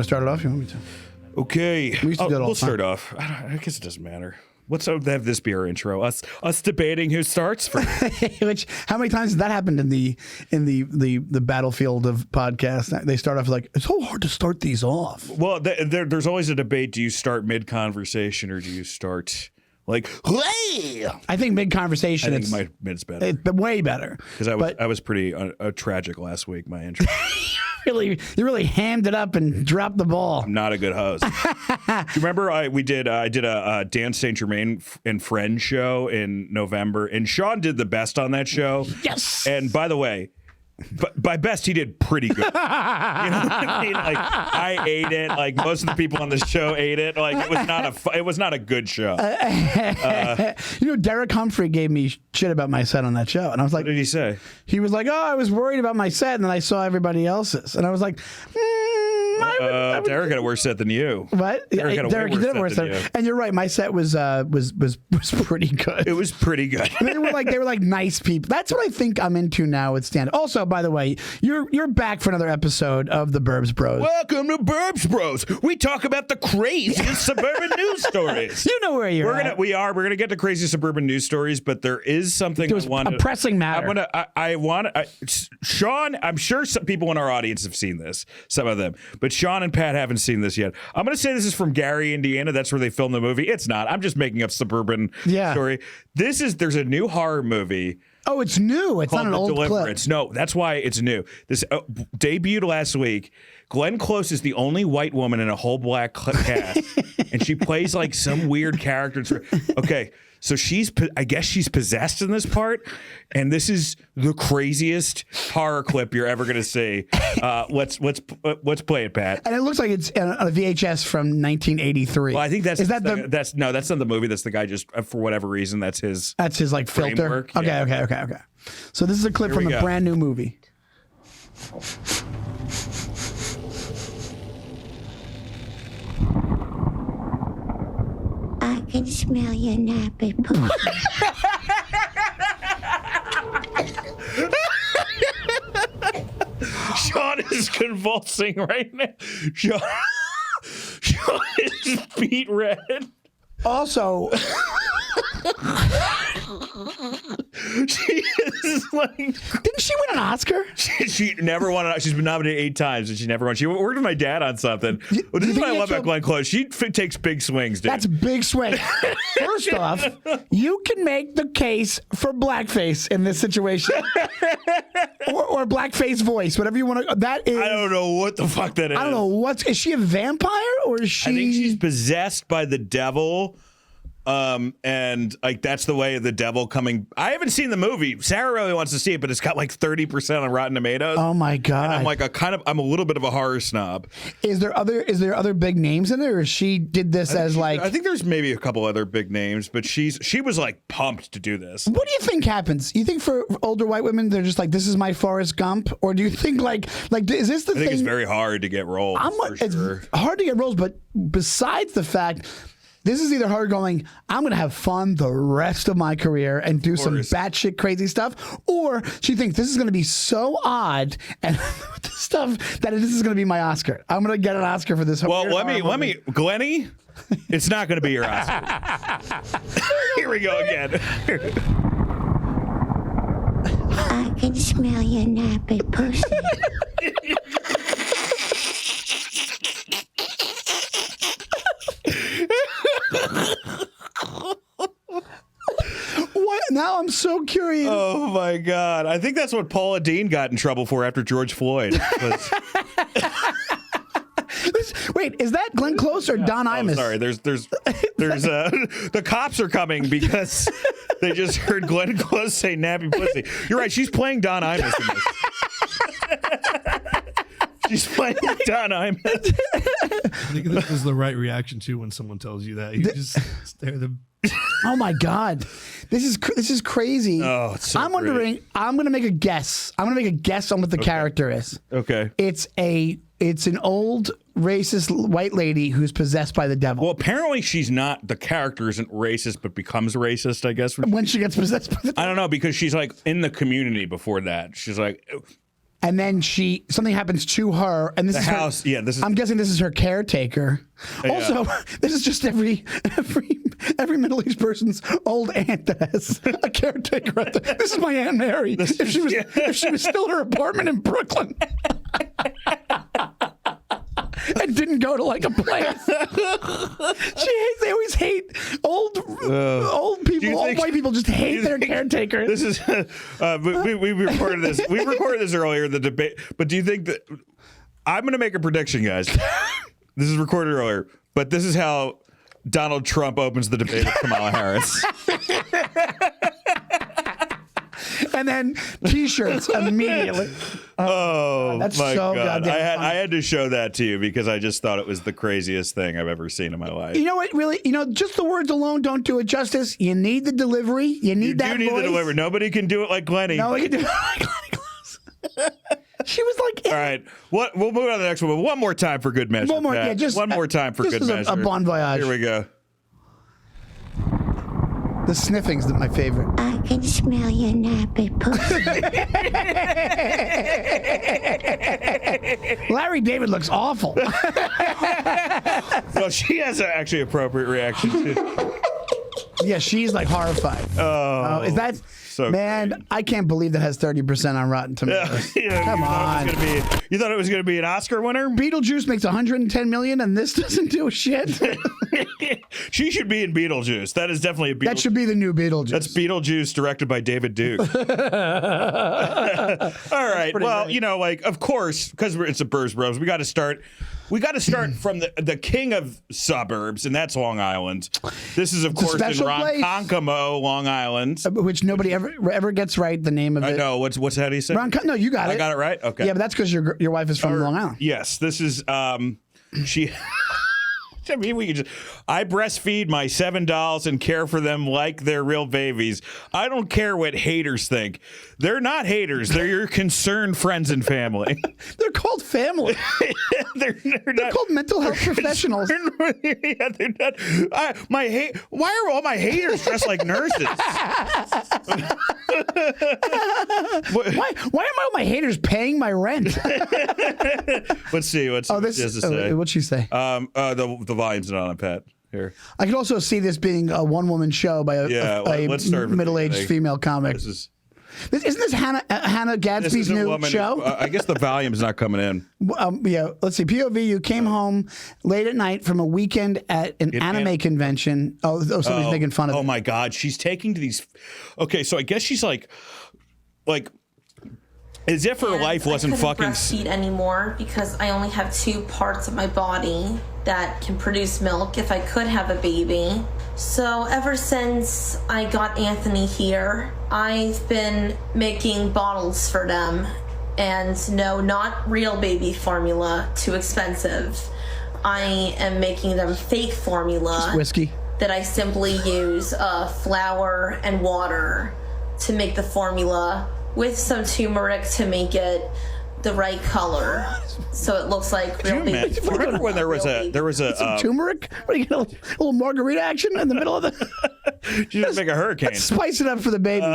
to start it off? You want me to? Okay. We used to do it all we'll the time. start off. I guess it doesn't matter. What's up? Have this be our intro. Us debating who starts first. Which how many times has that happened in the battlefield of podcasts? They start off like it's so hard to start these off. Well, there's always a debate. Do you start mid conversation or do you start like? Hey! I think mid conversation. I think my mid's better. It's way better Because I was pretty tragic last week. My intro. You really hammed it up and dropped the ball. I'm not a good host. Do you remember I did a Dan St. Germain and Friends show in November, and Sean did the best on that show. Yes. And by the way, by best, he did pretty good. You know what I mean? Like I ate it. Like most of the people on the show ate it. Like it was not a good show. Derek Humphrey gave me shit about my set on that show, and I was like, What did he say? He was like, "Oh, I was worried about my set, and then I saw everybody else's," and I was like, Derek had a worse set than you. What? Derek had a Derek, way you did a worse worse set than you. set. And you're right. My set was pretty good. It was pretty good. They were like nice people. That's what I think I'm into now with stand-up. Also, by the way, you're back for another episode of the Burbs Bros. Welcome to Burbs Bros. We talk about the craziest suburban news stories. You know where you're at. We're gonna get to crazy suburban news stories, but there is something There was a pressing matter. Sean, I'm sure some people in our audience have seen this, some of them, but Sean and Pat haven't seen this yet. I'm going to say this is from Gary, Indiana. That's where they filmed the movie. It's not. I'm just making up suburban story. There's a new horror movie. Oh, it's new. It's not an old clip. No, that's why it's new. This debuted last week. Glenn Close is the only white woman in a whole black cast, and she plays like some weird character. Okay, so I guess she's possessed in this part, and this is the craziest horror clip you're ever gonna see. Let's play it, Pat. And it looks like it's a VHS from 1983. Well, I think that's that's not the movie. That's the guy just for whatever reason. That's his like filter. framework. Okay, Yeah. okay. So this is a clip Here from we a go. brand new movie. I can smell your nappy pussy. Sean is convulsing right now. Sean is beet red. Also, She is like, didn't she win an Oscar? she never won. She's been nominated 8 times and she never won. She worked with my dad on something. Well, this is what I love about Glenn Close. She takes big swings, dude. That's a big swing. First off, you can make the case for blackface in this situation, or blackface voice, whatever you want to. That is. I don't know what the fuck that is. I don't know is she a vampire or is she? I think she's possessed by the devil. And like that's the way of the devil coming. I haven't seen the movie. Sarah really wants to see it, but it's got like 30% on Rotten Tomatoes. Oh my god! And I'm like I'm a little bit of a horror snob. Is there other big names in there, or she did this as like? I think there's maybe a couple other big names, but she was like pumped to do this. What do you think happens? You think for older white women they're just like, this is my Forrest Gump, or do you think like is this the thing? I think it's very hard to get roles. It's hard to get roles, but besides the fact. This is either her going, I'm going to have fun the rest of my career and do some batshit crazy stuff, or she thinks this is going to be so odd and stuff that this is going to be my Oscar. I'm going to get an Oscar for this. Well, let me, Glennie, it's not going to be your Oscar. Here we go again. I can smell your nappy pussy. What? Now I'm so curious. Oh my God. I think that's what Paula Deen got in trouble for after George Floyd. Wait, is that Glenn Close or Don Imus? Sorry, there's the cops are coming because they just heard Glenn Close say nappy pussy. You're right, she's playing Don Imus in this. She's playing Don Imus. I think this is the right reaction to when someone tells you that. You just stare them. Oh my God, this is crazy. Oh, it's so I'm wondering. I'm gonna make a guess. I'm gonna make a guess on what the character is. Okay. It's an old racist white lady who's possessed by the devil. Well, apparently she's not. The character isn't racist, but becomes racist. I guess when she gets possessed by the devil. I don't know because she's like in the community before that. She's like. and then something happens to her, and this The is house. This is. I'm guessing this is her caretaker. Also, this is just every Middle East person's old aunt that has a caretaker. This is my Aunt Mary. If she was still in her apartment in Brooklyn. And didn't go to like a place. They always hate old people. Old white people just hate their caretakers. This is we recorded this. We recorded this earlier in the debate. But do you think that I'm going to make a prediction, guys? This is recorded earlier, but this is how Donald Trump opens the debate with Kamala Harris. And then T-shirts immediately. That's my so God. goddamn funny. I had to show that to you because I just thought it was the craziest thing I've ever seen in my life. You know what? Really, just the words alone don't do it justice. You need the delivery. You need that need voice. the delivery. Nobody can do it like Glennie. No, we can do it like Glennie Close. She was like, all right. We'll move on to the next one. But one more time for good measure. One more, Pat. yeah, just one more time for good measure. A bon voyage. Here we go. The sniffing's my favorite. I can smell your nappy pussy. Larry David looks awful. Well, she has an actually appropriate reaction too. Yeah, she's like horrified. Oh, is that so man? great. I can't believe that has 30% on Rotten Tomatoes. Come on. You thought it was going to be an Oscar winner? Beetlejuice makes 110 million, and this doesn't do shit. She should be in Beetlejuice. That is definitely a Beetlejuice. That should be the new Beetlejuice. That's Beetlejuice, directed by David Duke. All right. Well, great. Of course, because it's a Burbs Bros, we got to start. We got to start from the king of suburbs, and that's Long Island. This is, of course, in Ronkonkoma, Long Island, which nobody ever gets right. The name of it. I know. What's how do you say? No, you got it. I got it right. Okay. Yeah, but that's because your wife is from Long Island. Yes. This is she. I mean, I breastfeed my 7 dolls and care for them like they're real babies. I don't care what haters think. They're not haters. They're your concerned friends and family. They're called family. they're called mental health professionals. Yeah, they're not. Why are all my haters dressed like nurses? Why am all my haters paying my rent? Let's see. What's she say? What'd she say? The volume's not on, Pat. Here. I could also see this being a one-woman show by a middle-aged female comic. Isn't this Hannah Gadsby's new show? I guess the volume's not coming in. Yeah, let's see. POV, you came home late at night from a weekend at an anime convention. Somebody's making fun of it. Oh, my God. She's taking to these... Okay, so I guess she's like... As if her life wasn't fucking... I couldn't breastfeed anymore because I only have 2 parts of my body that can produce milk if I could have a baby. So ever since I got Anthony here, I've been making bottles for them. And no, not real baby formula, too expensive. I am making them fake formula. Just whiskey. That I simply use flour and water to make the formula, with some turmeric to make it the right color, so it looks like real baby. Remember when there was a some turmeric? What do you get, a little margarita action in the middle of the? You just make a hurricane. Spice it up for the baby.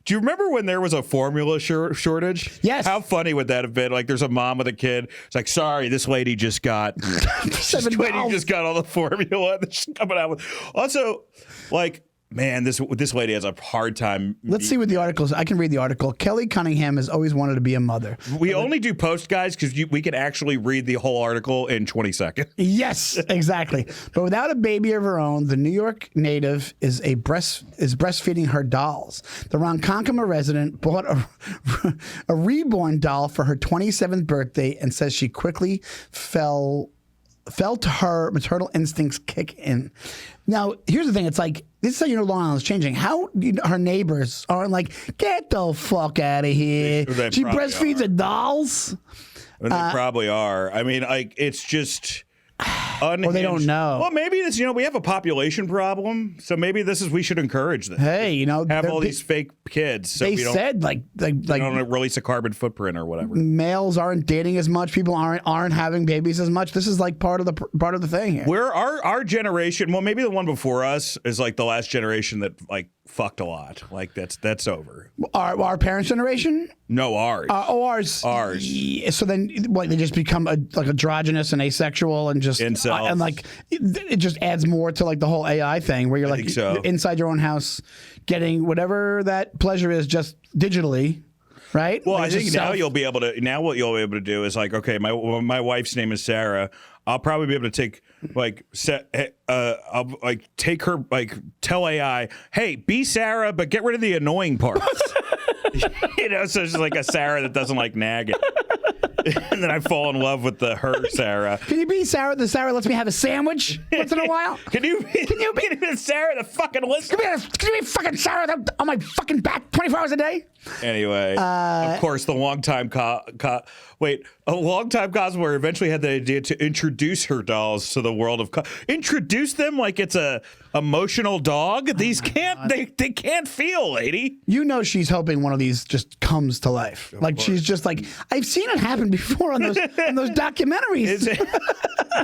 Do you remember when there was a formula shortage? Yes. How funny would that have been? Like, there's a mom with a kid. It's like, sorry, this lady just got all the formula that she's coming out with. Also, like. Man, this lady has a hard time. Let's see what the article is. I can read the article. Kelly Cunningham has always wanted to be a mother. We only do post, guys, because we can actually read the whole article in 20 seconds. Yes, exactly. But without a baby of her own, the New York native is breastfeeding her dolls. The Ronkonkoma resident bought a reborn doll for her 27th birthday and says she quickly felt her maternal instincts kick in. Now, here's the thing. It's like, this is how you know Long Island's changing. How her neighbors aren't like, get the fuck out of here. She breastfeeds her dolls. And they probably are. I mean, like, it's just... unhinged. Or they don't know. Well, maybe it's, we have a population problem, so maybe we should encourage this. Hey, have all these fake kids. So they said like don't release a carbon footprint or whatever. Males aren't dating as much. People aren't having babies as much. This is like part of the thing here. Where our generation, well, maybe the one before us is like the last generation that like fucked a lot. Like that's over. Our parents' generation? No, ours. Ours. Yeah, so then, what? They just become like androgynous and asexual and just Incels. and like it just adds more to like the whole AI thing where you're like so. inside your own house, getting whatever that pleasure is just digitally. Right. Well, like I think now you'll be able to. Now what you'll be able to do is like, okay, my wife's name is Sarah. I'll probably be able to take I'll like take her like tell AI, hey, be Sarah, but get rid of the annoying parts. So it's like a Sarah that doesn't like nagging. And then I fall in love with her Sarah. Can you be Sarah? The Sarah lets me have a sandwich once in a while. Can you be Sarah the fucking list? Can you be fucking Sarah on my fucking back 24 hours a day? Anyway, of course, the longtime cosplayer eventually had the idea to introduce her dolls to the world of introduce them like it's a emotional dog. These they can't feel, lady. You know she's hoping one of these just comes to life. Like she's just like, I've seen it happen before on those documentaries.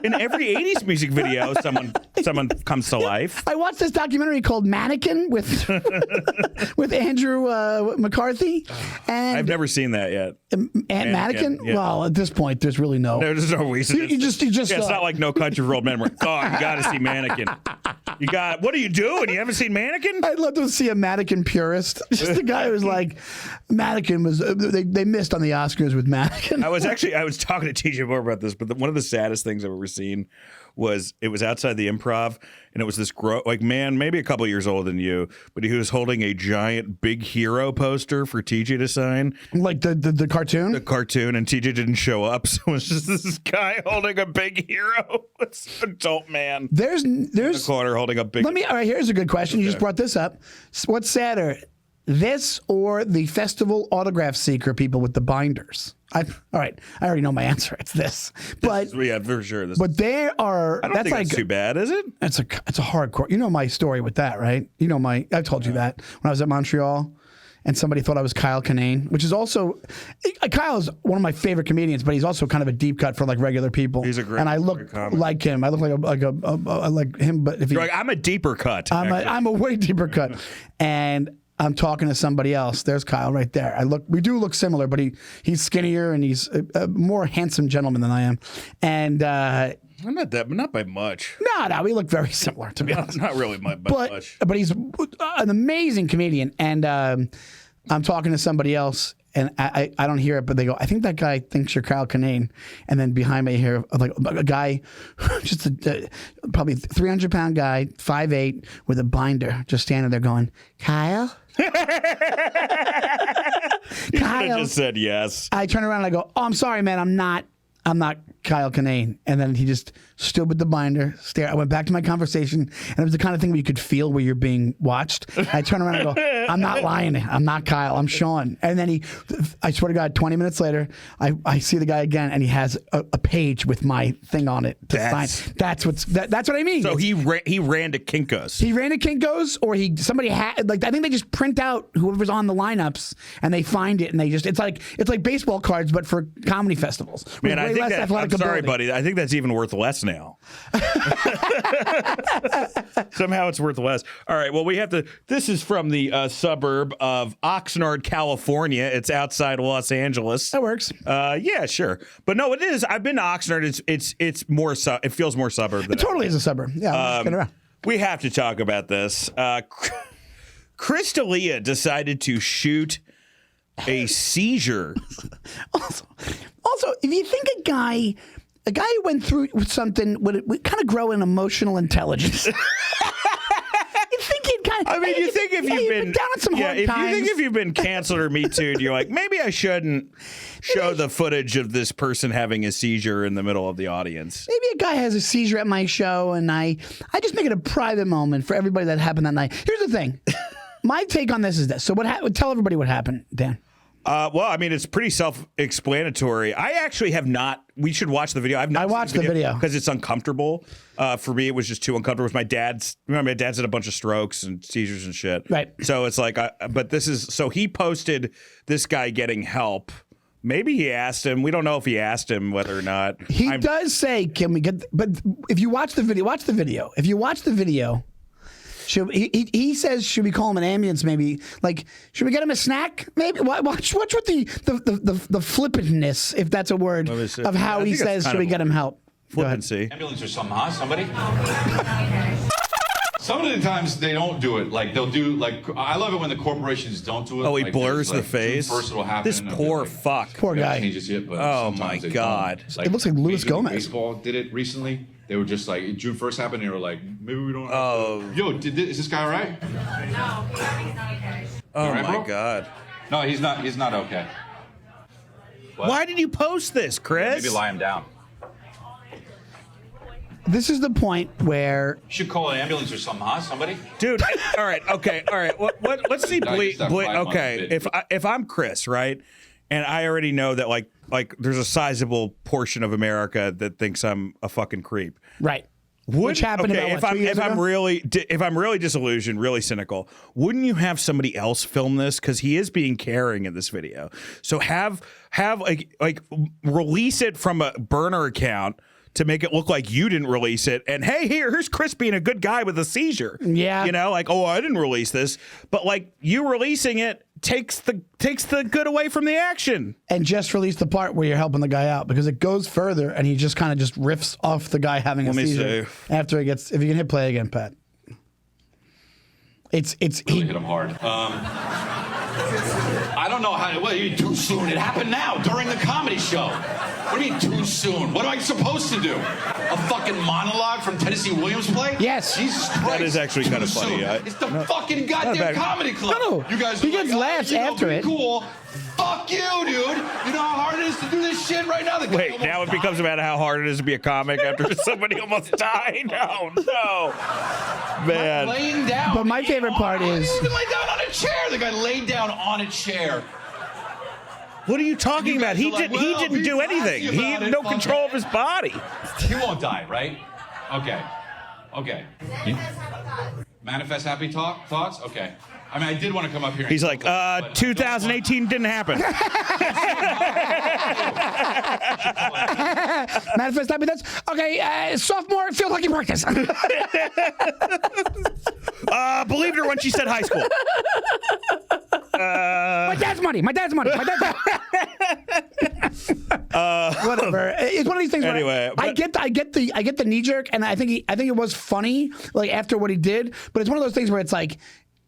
In every 80s music video, someone comes to life. I watched this documentary called Mannequin with with Andrew McCarthy. And I've never seen that yet. Mannequin? Yeah. Well, at this point, there's really There's no reason. You just it's not like No Country for Old Men. Where, oh, you got to see Mannequin. What are you doing? You haven't seen Mannequin? I'd love to see a Mannequin purist. Just the guy who's like, Mannequin was, they missed on the Oscars with Mannequin. I was talking to TJ Moore about this, but one of the saddest things I've ever seen was it was outside the Improv, and it was this man, maybe a couple years older than you, but he was holding a giant Big Hero poster for TJ to sign. Like the cartoon? The cartoon, and TJ didn't show up, so it was just this guy holding a Big Hero. It's an adult man. There's in the corner holding a big. All right, here's a good question. You just brought this up. What's sadder, this or the festival autograph seeker people with the binders? All right, I already know my answer. It's this. But yeah, for sure. But there are. I don't think that's too bad, is it? It's a hardcore. You know my story with that, right? You know I told you that when I was at Montreal. And somebody thought I was Kyle Kinane, which is also Kyle is one of my favorite comedians, but he's also kind of a deep cut for like regular people. He's a great, and I look like him. I look like him, but if you're like, I'm a deeper cut. I'm a way deeper cut, and I'm talking to somebody else. There's Kyle right there. We do look similar, but he's skinnier and he's a more handsome gentleman than I am, and. I'm not by much. No, we look very similar, to be honest. Not really by much. But he's an amazing comedian, and I'm talking to somebody else, and I don't hear it, but they go, I think that guy thinks you're Kyle Kinane. And then behind me, I hear like a guy, just probably 300-pound guy, 5'8", with a binder, just standing there going, Kyle? You Kyle just said yes. I turn around and I go, oh, I'm sorry, man, I'm not Kyle Kinane. And then he just stood with the binder, stared. I went back to my conversation, and it was the kind of thing where you could feel where you're being watched. I turn around and go, I'm not lying. I'm not Kyle. I'm Sean. And then I swear to God, 20 minutes later, I see the guy again, and he has a page with my thing on it to sign. That's what I mean. So he ran to Kinko's. He ran to Kinko's, or somebody had, like, I think they just print out whoever's on the lineups, and they find it, and they just, it's like baseball cards, but for comedy festivals. Man, I think I'm sorry, buddy. I think that's even worth less now. Somehow it's worth less. All right. Well, this is from the suburb of Oxnard, California. It's outside Los Angeles. That works. Yeah, sure. But no, it is. I've been to Oxnard. It's more. It feels more suburb. It totally is a suburb. Yeah. Get around. We have to talk about this. Chris D'Elia decided to shoot a seizure. Also, if you think a guy who went through with something would kind of grow in emotional intelligence. You think he'd kind of. I mean, you think if you've been down on some hard times. You think if you've been canceled or Me Too'd, you're like, maybe I shouldn't show the footage of this person having a seizure in the middle of the audience. Maybe a guy has a seizure at my show, and I just make it a private moment for everybody that happened that night. Here's the thing. My take on this is this. So tell everybody what happened, Dan. Well, I mean, it's pretty self-explanatory. I actually have not. We should watch the video. I watched the video because it's uncomfortable. For me, it was just too uncomfortable. My dad's had a bunch of strokes and seizures and shit. Right. So it's like, but this is. So he posted this guy getting help. Maybe he asked him. We don't know if he asked him whether or not. He does say, "Can we get?" But if you watch the video, watch the video. If you watch the video. He says, should we call him an ambulance? Maybe like, should we get him a snack? Maybe watch with the flippantness, if that's a word, of how he says, should we get him help? Flippancy. Ambulance or something, huh? Somebody? Some of the times they don't do it. Like they'll do like I love it when the corporations don't do it. Oh, he like, blurs the like, face. First it'll happen. This poor fuck. Poor guy. Yet, but Oh my God. It looks like Luis Major League Gomez. Baseball did it recently. They were just like June 1st happened. And they were like, maybe we don't. Have to. Yo, is this guy all right? No, he's not okay. Oh right, my bro? God. No, he's not. He's not okay. What? Why did you post this, Chris? Maybe lie him down. This is the point where You should call an ambulance or something, huh? Somebody? Dude, all right. Let's see. Guy just had 5 months Okay, bid. if I'm Chris, right, and I already know that like there's a sizable portion of America that thinks I'm a fucking creep. right. Which happened about, what, 2 years ago? if I'm really disillusioned, really cynical, wouldn't you have somebody else film this? Because he is being caring in this video. So have like release it from a burner account to make it look like you didn't release it. And hey, here's Chris being a good guy with a seizure. Yeah. You know, like, oh, I didn't release this. But like you releasing it takes the good away from the action. And just release the part where you're helping the guy out, because it goes further and he just kind of just riffs off the guy having a seizure after he gets. If you can hit play again, Pat. It's Really hit him hard. I don't know how. Well, you too soon. It happened now during the comedy show. What do you mean too soon? What am I supposed to do? A fucking monologue from Tennessee Williams play? Yes. Jesus Christ. That is actually Too kind of funny. soon. It's the fucking goddamn bad. comedy club. No. You guys He are gets like, laughs you know, after be it. Cool. Fuck you, dude. You know how hard it is to do this shit right now? Wait, now it becomes about how hard it is to be a comic after somebody almost died. No, man. Laying down. But my favorite part is- You can lay down on a chair. The guy laid down on a chair. What are you talking You about? guys He are like, didn't. He well, didn't be do anything. classy He about had it, no fuck control it. of his body. He won't die, right? Okay. Okay. Manifest happy thoughts? Okay. I mean, I did want to come up here. He's like, 2018 didn't happen. manifest happiness. Okay, sophomore field hockey practice. Believed her when she said high school. My dad's money. My dad's money. My dad's money. Whatever. It's one of these things. Anyway, where I get the knee jerk, and I think it was funny, like after what he did. But it's one of those things where it's like,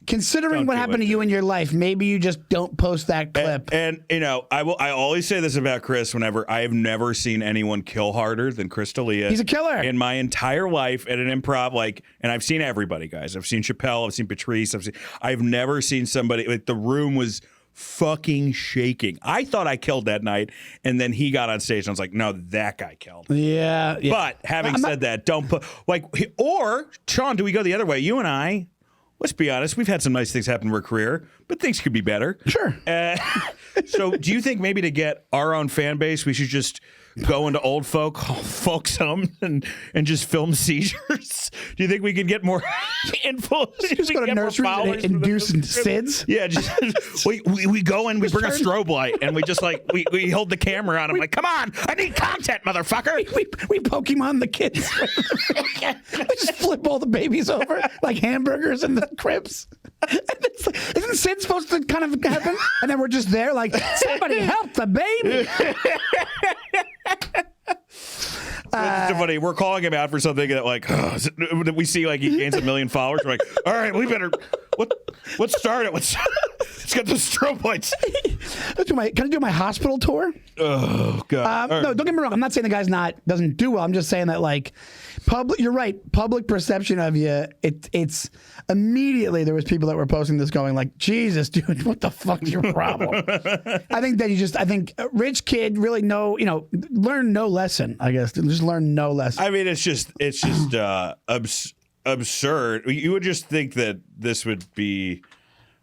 considering what happened to you in your life, maybe you just don't post that clip. And you know, I always say this about Chris. Whenever I have never seen anyone kill harder than Chris D'Elia. He's a killer in my entire life at an improv. Like, and I've seen everybody, guys. I've seen Chappelle. I've seen Patrice. I've never seen somebody like the room was fucking shaking. I thought I killed that night, and then he got on stage, and I was like, no, that guy killed. Yeah. But having said that, don't put like or Sean. Do we go the other way? You and I. Let's be honest, we've had some nice things happen in our career, but things could be better. Sure. So do you think maybe to get our own fan base, we should just go into old folks' homes and just film seizures? Do you think we could get more influence? Just go to nurseries and induce SIDS? Yeah, just we go and we bring a strobe light and we just like we hold the camera on. I'm like, come on, I need content, motherfucker. We Pokemon the kids. We just flip all the babies over like hamburgers in the cribs. And it's like, isn't Sid supposed to kind of happen? And then we're just there like, somebody help the baby. It's funny. We're calling him out for something that like that we see like he gains 1 million followers. We're like, all right, we better let's start it. Let's get the strobe lights. Can I do my hospital tour? Oh God! No, don't get me wrong. I'm not saying the guy's doesn't do well. I'm just saying that like you're right. Public perception of you. It's immediately there was people that were posting this going like, Jesus, dude, what the fuck's your problem? I think a rich kid really learn no lesson. I guess just learn no lesson. I mean, it's just absurd. You would just think that this would be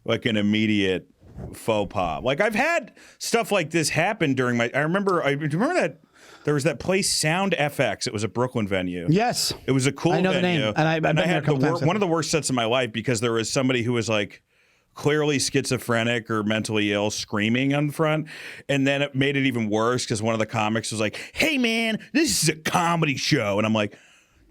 like an immediate faux pas. Like I've had stuff like this happen during my. Do you remember that there was that place Sound FX? It was a Brooklyn venue. Yes, it was a cool. I know venue. the name, and I've been there a couple times. One of the worst sets of my life because there was somebody who was like clearly schizophrenic or mentally ill screaming on front, and then it made it even worse because one of the comics was like, "Hey man, this is a comedy show," and I'm like,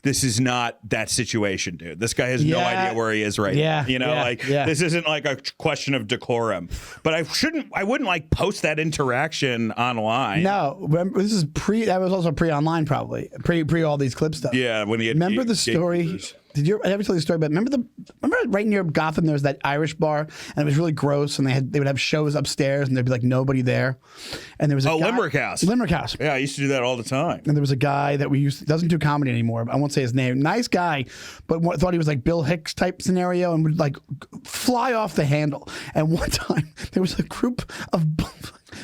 this is not that situation, dude. This guy has no Yeah. idea where he is right now. You know, this isn't like a question of decorum. But I wouldn't like post that interaction online. No, remember, this is that was also pre-online probably. Pre all these clip stuff. Yeah, when he had remember the story? I ever tell you the story about? Remember right near Gotham there was that Irish bar and it was really gross and they would have shows upstairs and there'd be like nobody there. And there was a guy, Limerick House. Limerick House. Yeah, I used to do that all the time. And there was a guy that doesn't do comedy anymore. I won't say his name. Nice guy, but thought he was like Bill Hicks type scenario and would like fly off the handle. And one time there was a group of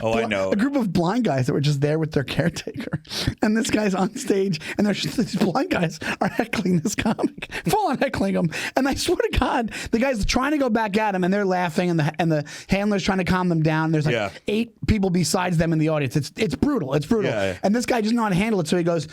I know. A group of blind guys that were just there with their caretaker. And this guy's on stage, and these blind guys are heckling this comic, full on heckling him. And I swear to God, the guy's trying to go back at him, and they're laughing, and the handler's trying to calm them down. There's like 8 people besides them in the audience. It's brutal. It's brutal. Yeah. And this guy doesn't know how to handle it, so he goes,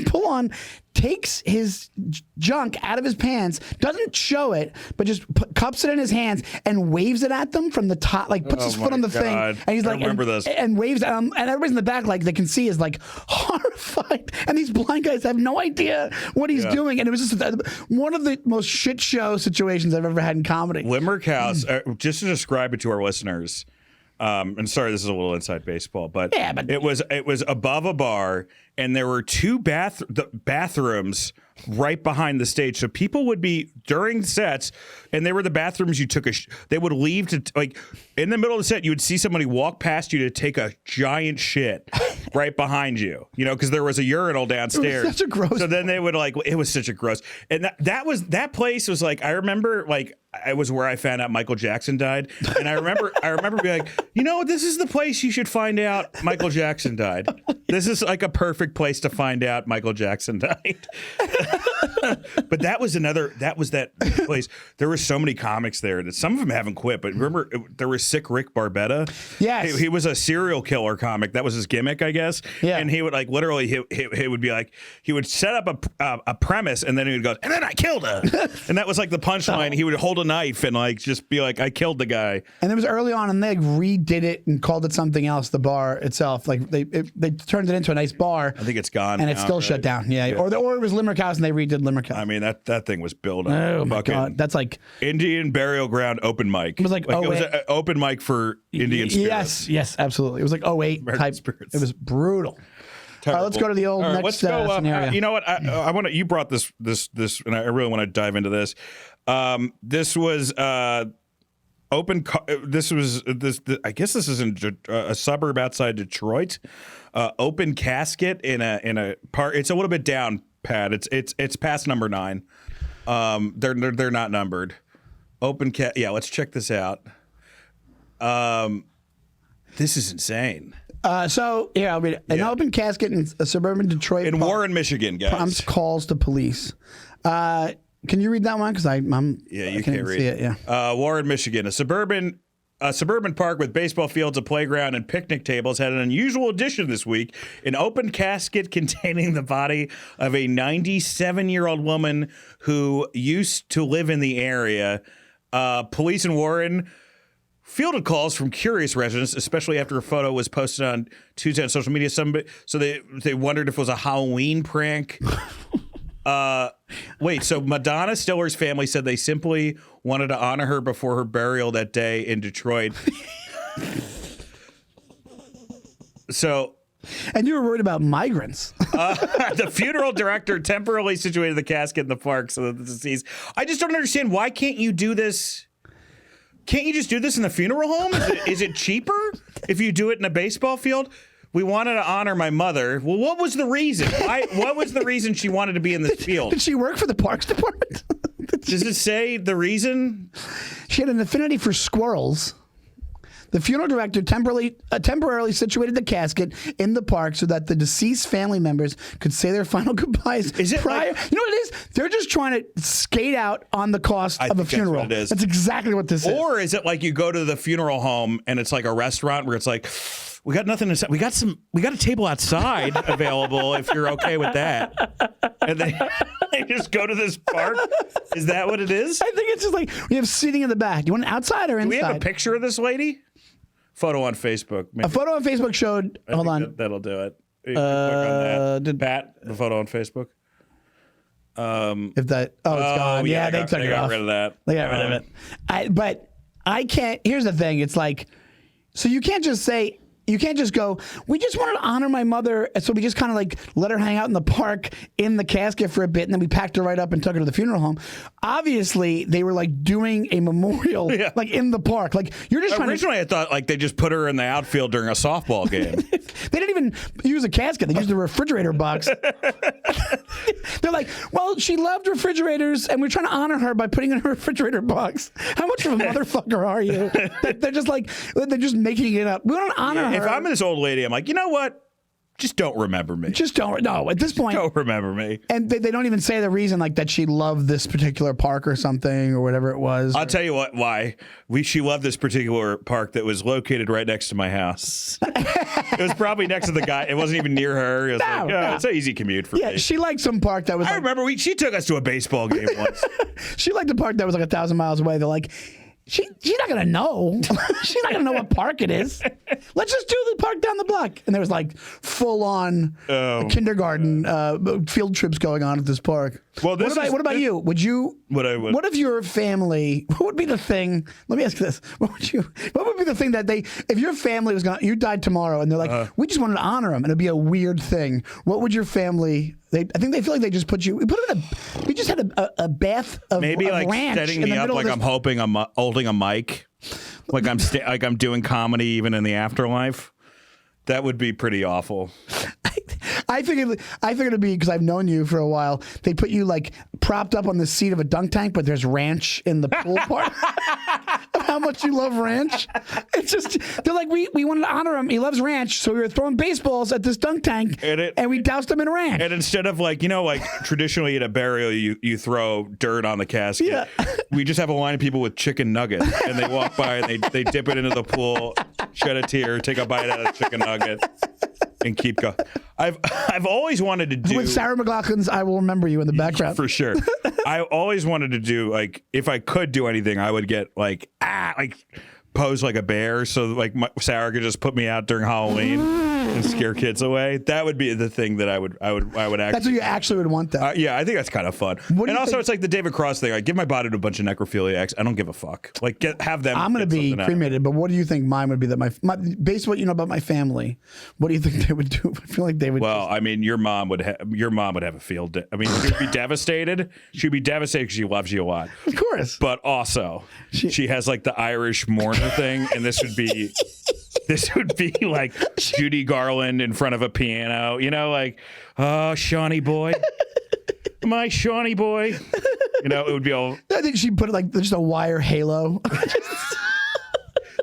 pull on, takes his junk out of his pants, doesn't show it, but just cups it in his hands and waves it at them from the top, like puts his foot on the thing, and he's like, remember this. And waves, and everybody's in the back, like they can see, is like horrified, and these blind guys have no idea what he's doing, and it was just one of the most shit show situations I've ever had in comedy. Limerick House, just to describe it to our listeners. And sorry, this is a little inside baseball, but it was above a bar, and there were 2 bathrooms right behind the stage. So people would be during sets, and they were the bathrooms you took they would leave to like in the middle of the set. You would see somebody walk past you to take a giant shit right behind you, you know, because there was a urinal downstairs. It was such a gross. So then they would it was such a gross, and that place was like, I remember like. I was where I found out Michael Jackson died, and I remember being like, you know, this is the place you should find out Michael Jackson died. This is like a perfect place to find out Michael Jackson died. But that was that place. There were so many comics there that some of them haven't quit. But remember, there was Sick Rick Barbetta. Yes, he was a serial killer comic. That was his gimmick, I guess. Yeah, and he would like literally he would be like he would set up a premise, and then he would go, and then I killed her, and that was like the punchline. He would hold a knife and like just be like, I killed the guy. And it was early on, and they like redid it and called it something else. The bar itself, like they turned it into a nice bar. I think it's gone, and it's still shut down. Yeah, or it was Limerick House, and they redid Limerick House. I mean that thing was built up. Oh my God, that's like Indian Burial Ground open mic. It was like it was an open mic for Indian spirits. Yes, absolutely. It was like 08 American type. spirits. It was brutal. All right, let's go to the old next let's go, scenario. You know what? I want to. You brought this, and I really want to dive into this. This was open. I guess this is in a suburb outside Detroit. Open casket in a park. It's a little bit down, Pat. It's past number 9. They're not numbered. Open cat. Yeah, let's check this out. This is insane. An open casket in a suburban Detroit in Warren, Michigan, guys. Prompts calls to police. Can you read that one? Because I'm. Yeah, you can't can't read see it. Yeah. Warren, Michigan, a suburban park with baseball fields, a playground, and picnic tables had an unusual addition this week: an open casket containing the body of a 97-year-old woman who used to live in the area. Police in Warren fielded calls from curious residents, especially after a photo was posted on Tuesday on social media. So they wondered if it was a Halloween prank. So Madonna Stiller's family said they simply wanted to honor her before her burial that day in Detroit. And you were worried about migrants. The funeral director temporarily situated the casket in the park so that the deceased. I just don't understand. Why can't you do this? Can't you just do this in the funeral home? Is it cheaper if you do it in a baseball field? We wanted to honor my mother. Well, what was the reason? What was the reason she wanted to be in this field? Did she work for the Parks Department? Does it say the reason? She had an affinity for squirrels. The funeral director temporarily situated the casket in the park so that the deceased family members could say their final goodbyes. Is it prior? You know what it is? They're just trying to skate out on the cost of a funeral. That's what it is. That's exactly what this is. Or is it like you go to the funeral home and it's like a restaurant where it's like, we got nothing to say. We got a table outside available if you're okay with that. And they just go to this park. Is that what it is? I think it's just like we have seating in the back. You want outside or inside? Do we have a picture of this lady? Photo on Facebook. Maybe. A photo on Facebook showed. Hold on. That'll do it. You click on that. Did Pat, the photo on Facebook? If that, it's gone. Yeah, they took it got off. rid of that. They got rid of it. But I can't. Here's the thing. It's like, so you can't just say. You can't just go, we just wanted to honor my mother, so we just kind of like let her hang out in the park in the casket for a bit, and then we packed her right up and took her to the funeral home. Obviously, they were like doing a memorial like in the park. Like you're just trying Originally, I thought like they just put her in the outfield during a softball game. They didn't even use a casket. They used a refrigerator box. They're like, well, she loved refrigerators, and we're trying to honor her by putting her in a refrigerator box. How much of a motherfucker are you? They're just like, they're just making it up. We want to honor her. If I'm this old lady, I'm like, you know what? Just don't remember me. Just don't. No, at this point, don't remember me. And they don't even say the reason, like that she loved this particular park or something or whatever it was. I'll tell you why. She loved this particular park that was located right next to my house. It was probably next to the guy. It wasn't even near her. It was it's an easy commute for me. Yeah, she liked some park that was. I remember she took us to a baseball game once. She liked a park that was like 1,000 miles away. They're like, she's not gonna know. She's not gonna know what park it is. Let's just do the park down the block. And there was like full on kindergarten field trips going on at this park. Well, what about you? Would you? What if your family? What would be the thing? Let me ask you this: What would be the thing that if your family was you died tomorrow, and they're like, we just wanted to honor him, and it'd be a weird thing. What would your family? I think they feel like they just put you. We just had a bath of maybe of like ranch setting in me the up middle like of I'm holding a mic, like I'm doing comedy even in the afterlife. That would be pretty awful. I figured it'd be because I've known you for a while. They put you like propped up on the seat of a dunk tank, but there's ranch in the pool part. How much you love ranch? It's just they're like we wanted to honor him. He loves ranch, so we were throwing baseballs at this dunk tank, and we doused him in ranch. And instead of like traditionally at a burial, you throw dirt on the casket. Yeah. We just have a line of people with chicken nuggets, and they walk by and they dip it into the pool, shed a tear, take a bite out of the chicken nugget, and keep going. I've always wanted to do with Sarah McLachlan's "I Will Remember You" in the background for sure. I always wanted to do if I could do anything, I would get pose like a bear, so Sarah could just put me out during Halloween and scare kids away. That would be the thing that I would actually. That's what you actually would want, though. Yeah, I think that's kind of fun. And also, it's like the David Cross thing. I give my body to a bunch of necrophiliacs. I don't give a fuck. Have them. I'm going to be cremated, but what do you think mine would be? That my based on what you know about my family, what do you think they would do? I feel like they would. Well, I mean, your mom would have a field day. I mean, she'd be devastated. She'd be devastated because she loves you a lot. Of course. But also, she has like the Irish mourner thing, and this would be like Judy Garland in front of a piano, oh, Shawnee boy, my Shawnee boy. It would be all. I think she'd put it just a wire halo.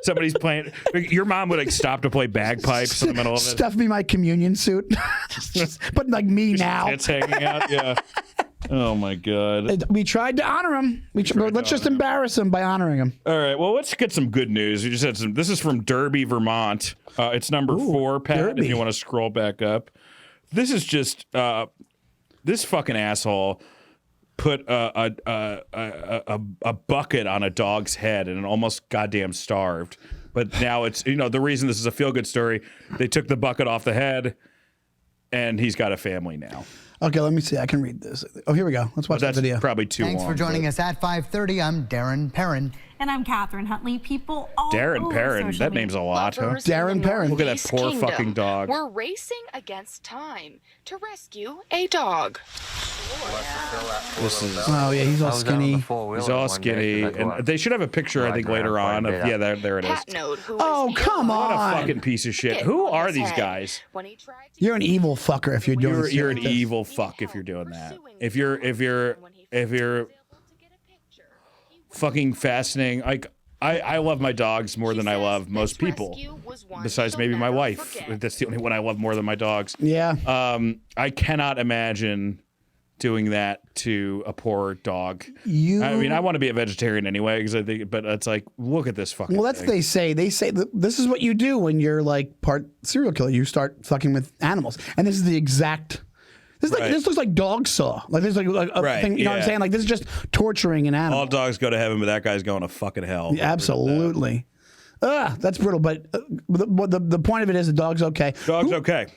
Somebody's playing. Your mom would stop to play bagpipes in the middle of it. Stuff me my communion suit, but like me now. It's hanging out. Yeah. Oh my God. We tried to honor him. Let's just embarrass him by honoring him. All right. Well, let's get some good news. We just had some. This is from Derby, Vermont. It's number 4, Pat. Derby. If you want to scroll back up, this is just this fucking asshole put a bucket on a dog's head and it almost goddamn starved. But now it's the reason this is a feel good story. They took the bucket off the head, and he's got a family now. Okay, let me see. I can read this. Oh, here we go. Let's watch that video. Probably too Thanks long. for joining us at 5:30. I'm Darren Perrin. And I'm Catherine Huntley. People all Darren over Perrin. social That media. name's a lot, huh? Lovers in Darren the Perrin. Look at that Northeast poor Kingdom fucking dog. We're racing against time to rescue a dog. This is. Oh yeah, he's all skinny. He's all skinny, and they should have a picture. I think later on of there it is. Pat Note, who Oh, is come ill- What a on. fucking piece of shit. Get Who on are his these head. guys? When he tried to You're an evil fucker if you're doing this. You're an like this. evil fuck if you're doing that. If you're fucking fascinating. I love my dogs more than I love most people. Besides maybe my wife. That's the only one I love more than my dogs. Yeah. I cannot imagine doing that to a poor dog. I mean, I want to be a vegetarian anyway, because I think, but it's like, look at this fucking. Well, that's thing. what they say. They say this is what you do when you're like part serial killer. You start fucking with animals, and this is the exact. This looks like dog saw. Like there's like a thing. You know what I'm saying? Like this is just torturing an animal. All dogs go to heaven, but that guy's going to fucking hell. Yeah, absolutely. That's brutal. But the point of it is the dog's okay. Dog's okay.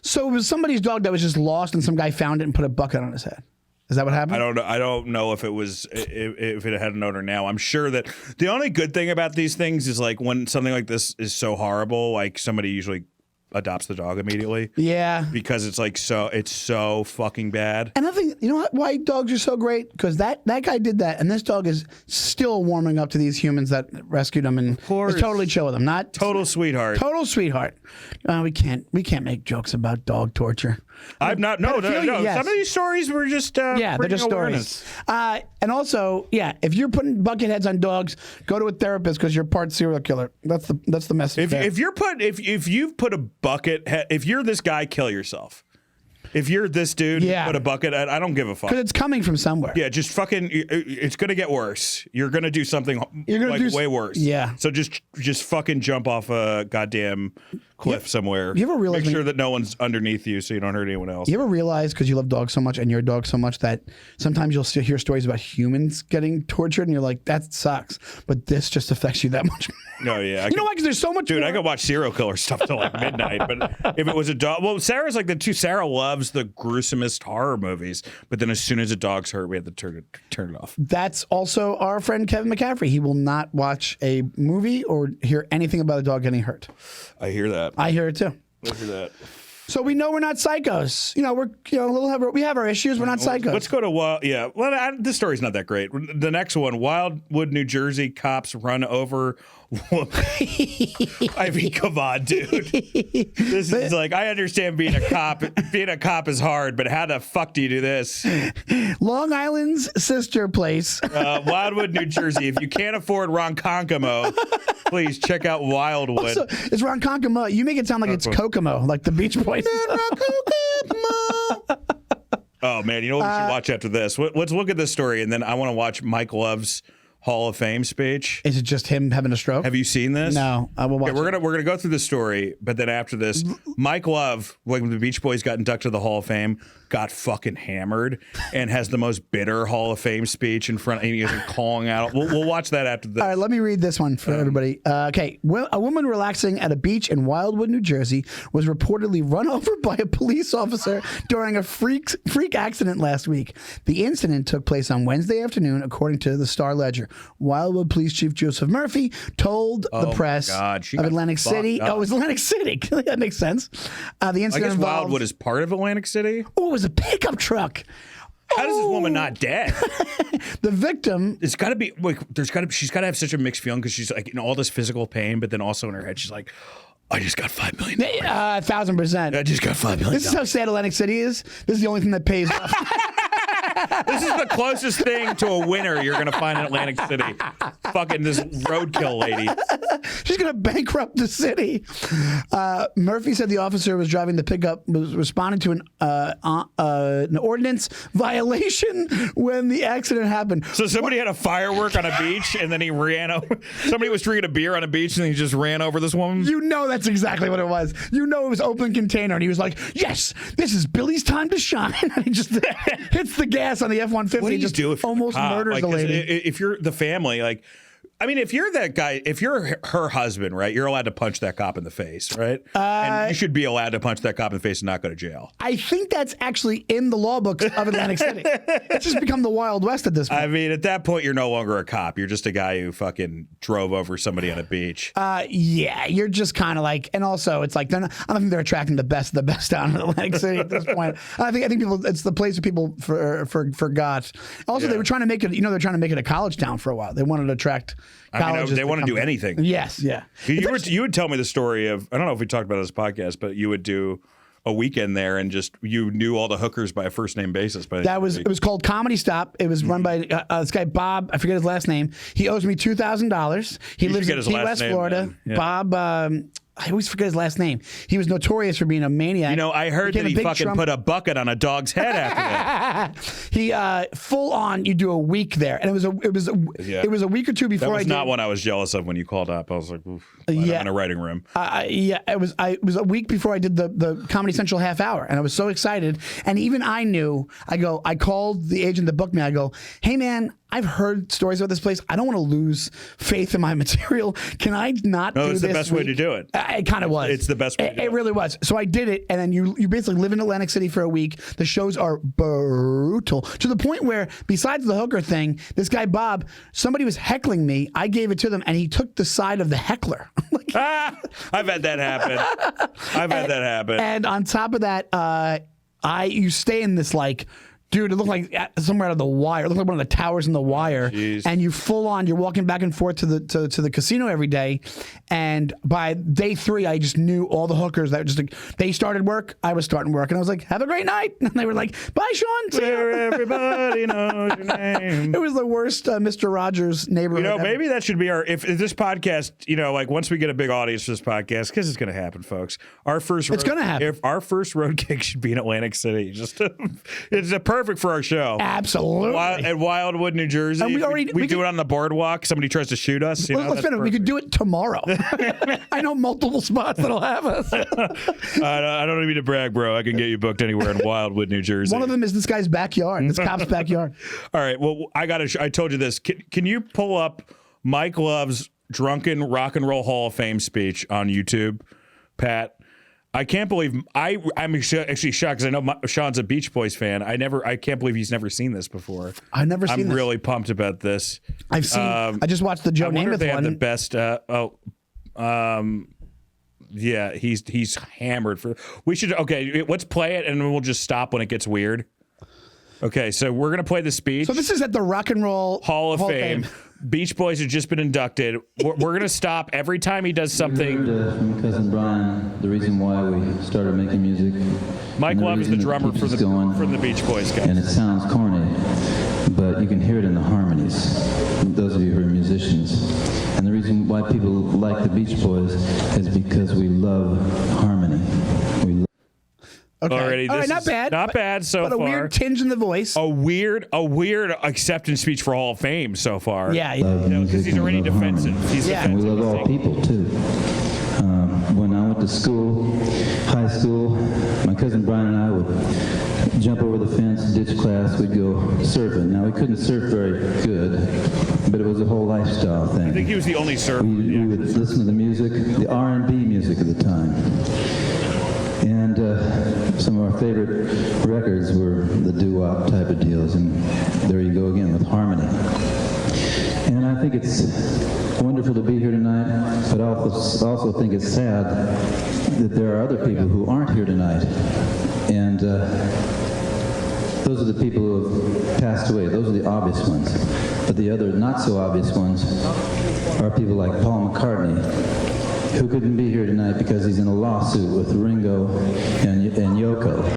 So it was somebody's dog that was just lost, and some guy found it and put a bucket on his head. Is that what happened? I don't know if it was if it had an owner now. I'm sure that the only good thing about these things is like when something like this is so horrible, like somebody usually adopts the dog immediately. Yeah. Because it's like it's so fucking bad. And I think, you know why dogs are so great? Because that guy did that, and this dog is still warming up to these humans that rescued him and is totally chill with them. Not total sweetheart. Total sweetheart. We can't make jokes about dog torture. I'm not. No. Yes. Some of these stories were just they're just awareness. stories. And also, if you're putting bucket heads on dogs, go to a therapist because you're part serial killer. That's the message. If you've put a bucket head, if you're this guy, kill yourself. If you're this dude, put a bucket head, I don't give a fuck. Because it's coming from somewhere. Yeah, just fucking. It's gonna get worse. You're gonna do something way worse. Yeah. So just fucking jump off a goddamn cliff somewhere. You ever realize Make sure that no one's underneath you so you don't hurt anyone else. You ever realize, because you love dogs so much and your dog so much, that sometimes you'll hear stories about humans getting tortured and you're like, that sucks. But this just affects you that much. No, yeah. You know why? Because there's so much. Dude, I could watch serial killer stuff till like midnight. But if it was a dog, well, Sarah's like Sarah loves the gruesomest horror movies. But then as soon as a dog's hurt, we have to turn it off. That's also our friend Kevin McCaffrey. He will not watch a movie or hear anything about a dog getting hurt. I hear that. I hear it too. I hear that. So we know we're not psychos. We have our issues. We're not psychos. Let's go to Well, this story's not that great. The next one: Wildwood, New Jersey, cops run over. I mean, come on, dude. This is like, I understand being a cop. Being a cop is hard, but how the fuck do you do this? Long Island's sister place. Wildwood, New Jersey. If you can't afford Ronkonkoma, please check out Wildwood. Also, it's Ronkonkoma. You make it sound like it's Kokomo, like the Beach Boys. Oh man, you know what we should watch after this? Let's look at this story, and then I want to watch Mike Love's Hall of Fame speech. Is it just him having a stroke? Have you seen this? No, I will watch. Okay, we're gonna go through the story, but then after this, Mike Love, when the Beach Boys got inducted to the Hall of Fame, got fucking hammered and has the most bitter Hall of Fame speech in front. And he's calling out. We'll watch that after this. All right, let me read this one for everybody. Okay, a woman relaxing at a beach in Wildwood, New Jersey, was reportedly run over by a police officer during a freak accident last week. The incident took place on Wednesday afternoon, according to the Star Ledger. Wildwood Police Chief Joseph Murphy told the press of Atlantic City. Oh, it was Atlantic City. That makes sense. The incident I guess involved, Wildwood is part of Atlantic City. Oh, it was a pickup truck. How does this woman not dead? The victim. It's got to be like she's got to have such a mixed feeling because she's like in all this physical pain, but then also in her head she's like, I just got $5 million. 1,000%. I just got $5 million. This is how sad Atlantic City is. This is the only thing that pays off. This is the closest thing to a winner you're going to find in Atlantic City. Fucking this roadkill lady. She's going to bankrupt the city. Murphy said the officer was driving the pickup, was responding to an ordinance violation when the accident happened. So somebody had a firework on a beach and then he ran over. Somebody was drinking a beer on a beach and he just ran over this woman? You know that's exactly what it was. You know it was open container and he was like, yes, this is Billy's time to shine. And he just hits the gas on the F-150. What do you just do if almost murders the lady? If you're the family, like, I mean, if you're that guy, if you're her husband, right, you're allowed to punch that cop in the face, right? And you should be allowed to punch that cop in the face and not go to jail. I think that's actually in the law books of Atlantic City. It's just become the Wild West at this point. I mean, at that point, you're no longer a cop. You're just a guy who fucking drove over somebody on a beach. Yeah, you're just kind of like, and also it's like, I don't think they're attracting the best of the best down in Atlantic City at this point. I think people, it's the place where people forgot. Also, they were trying to make it, they're trying to make it a college town for a while. They wanted to attract colleges. They want to do anything. Yes, yeah. You would tell me the story of, I don't know if we talked about this podcast, but you would do a weekend there and just, you knew all the hookers by a first name basis. It was called Comedy Stop. It was run by this guy, Bob, I forget his last name. He owes me $2,000. He lives in Key West, Florida. Yeah. Bob, I always forget his last name. He was notorious for being a maniac. I heard that he fucking put a bucket on a dog's head after that. He full on. You do a week there, and it was a week or two before. That was not one I was jealous of when you called up. I was like, oof, I'm in a writing room. It was a week before I did the Comedy Central half hour, and I was so excited. And even I knew. I called the agent that booked me. I go, hey man, I've heard stories about this place. I don't want to lose faith in my material. Can I not do this? No, it's the best way to do it. It kind of was. It's the best way to do it. It really was. So I did it, and then you basically live in Atlantic City for a week. The shows are brutal to the point where, besides the hooker thing, this guy Bob, somebody was heckling me. I gave it to them, and he took the side of the heckler. I've had that happen. And on top of that, you stay in this like. Dude, it looked like somewhere out of The Wire. It looked like one of the towers in The Wire. Jeez. And you're walking back and forth to the casino every day. And by day 3, I just knew all the hookers that just like, they started work, I was starting work. And I was like, have a great night. And they were like, bye, Sean. See Where ya. everybody knows your name. It was the worst Mr. Rogers neighborhood. You know, ever. maybe that should be if this podcast, you know, like once we get a big audience for this podcast, because it's going to happen, folks. It's going to happen. If our first road gig should be in Atlantic City, it's perfect for our show. Absolutely. At Wildwood, New Jersey. And we do it on the boardwalk. Somebody tries to shoot us. You know, let's finish. We could do it tomorrow. I know multiple spots that'll have us. I don't mean to brag, bro. I can get you booked anywhere in Wildwood, New Jersey. One of them is this guy's backyard. This cop's backyard. All right. Well, I told you this. Can you pull up Mike Love's Drunken Rock and Roll Hall of Fame speech on YouTube, Pat? I can't believe I'm actually shocked because I know Sean's a Beach Boys fan. I can't believe he's never seen this before. I've never seen this. I'm really pumped about this. I've seen. I just watched the Joe I wonder Namath if they one. have the best. Yeah, he's hammered for. We should let's play it and we'll just stop when it gets weird. Okay, so we're gonna play the speech. So this is at the Rock and Roll Hall of Fame. Beach Boys have just been inducted. We're going to stop every time he does something. We heard, from cousin Brian, the reason why we started making music. Mike Love is the drummer for the Beach Boys, guys. And it sounds corny, but you can hear it in the harmonies. Those of you who are musicians. And the reason why people like the Beach Boys is because we love harmony. Okay. Already, all right, not bad. Not bad so far. But a weird tinge in the voice. A weird acceptance speech for Hall of Fame so far. Yeah. Because he's already defensive. And we love all people, too. When I went to school, high school, my cousin Brian and I would jump over the fence, ditch class, we'd go surfing. Now, we couldn't surf very good, but it was a whole lifestyle thing. I think he was the only surfer. We would listen to the music, the R&B music at the time. And some of our favorite records were the doo-wop type of deals, and there you go again with harmony. And I think it's wonderful to be here tonight, but I also think it's sad that there are other people who aren't here tonight. And those are the people who have passed away. Those are the obvious ones. But the other not-so-obvious ones are people like Paul McCartney, who couldn't be here tonight because he's in a lawsuit with Ringo and Yoko.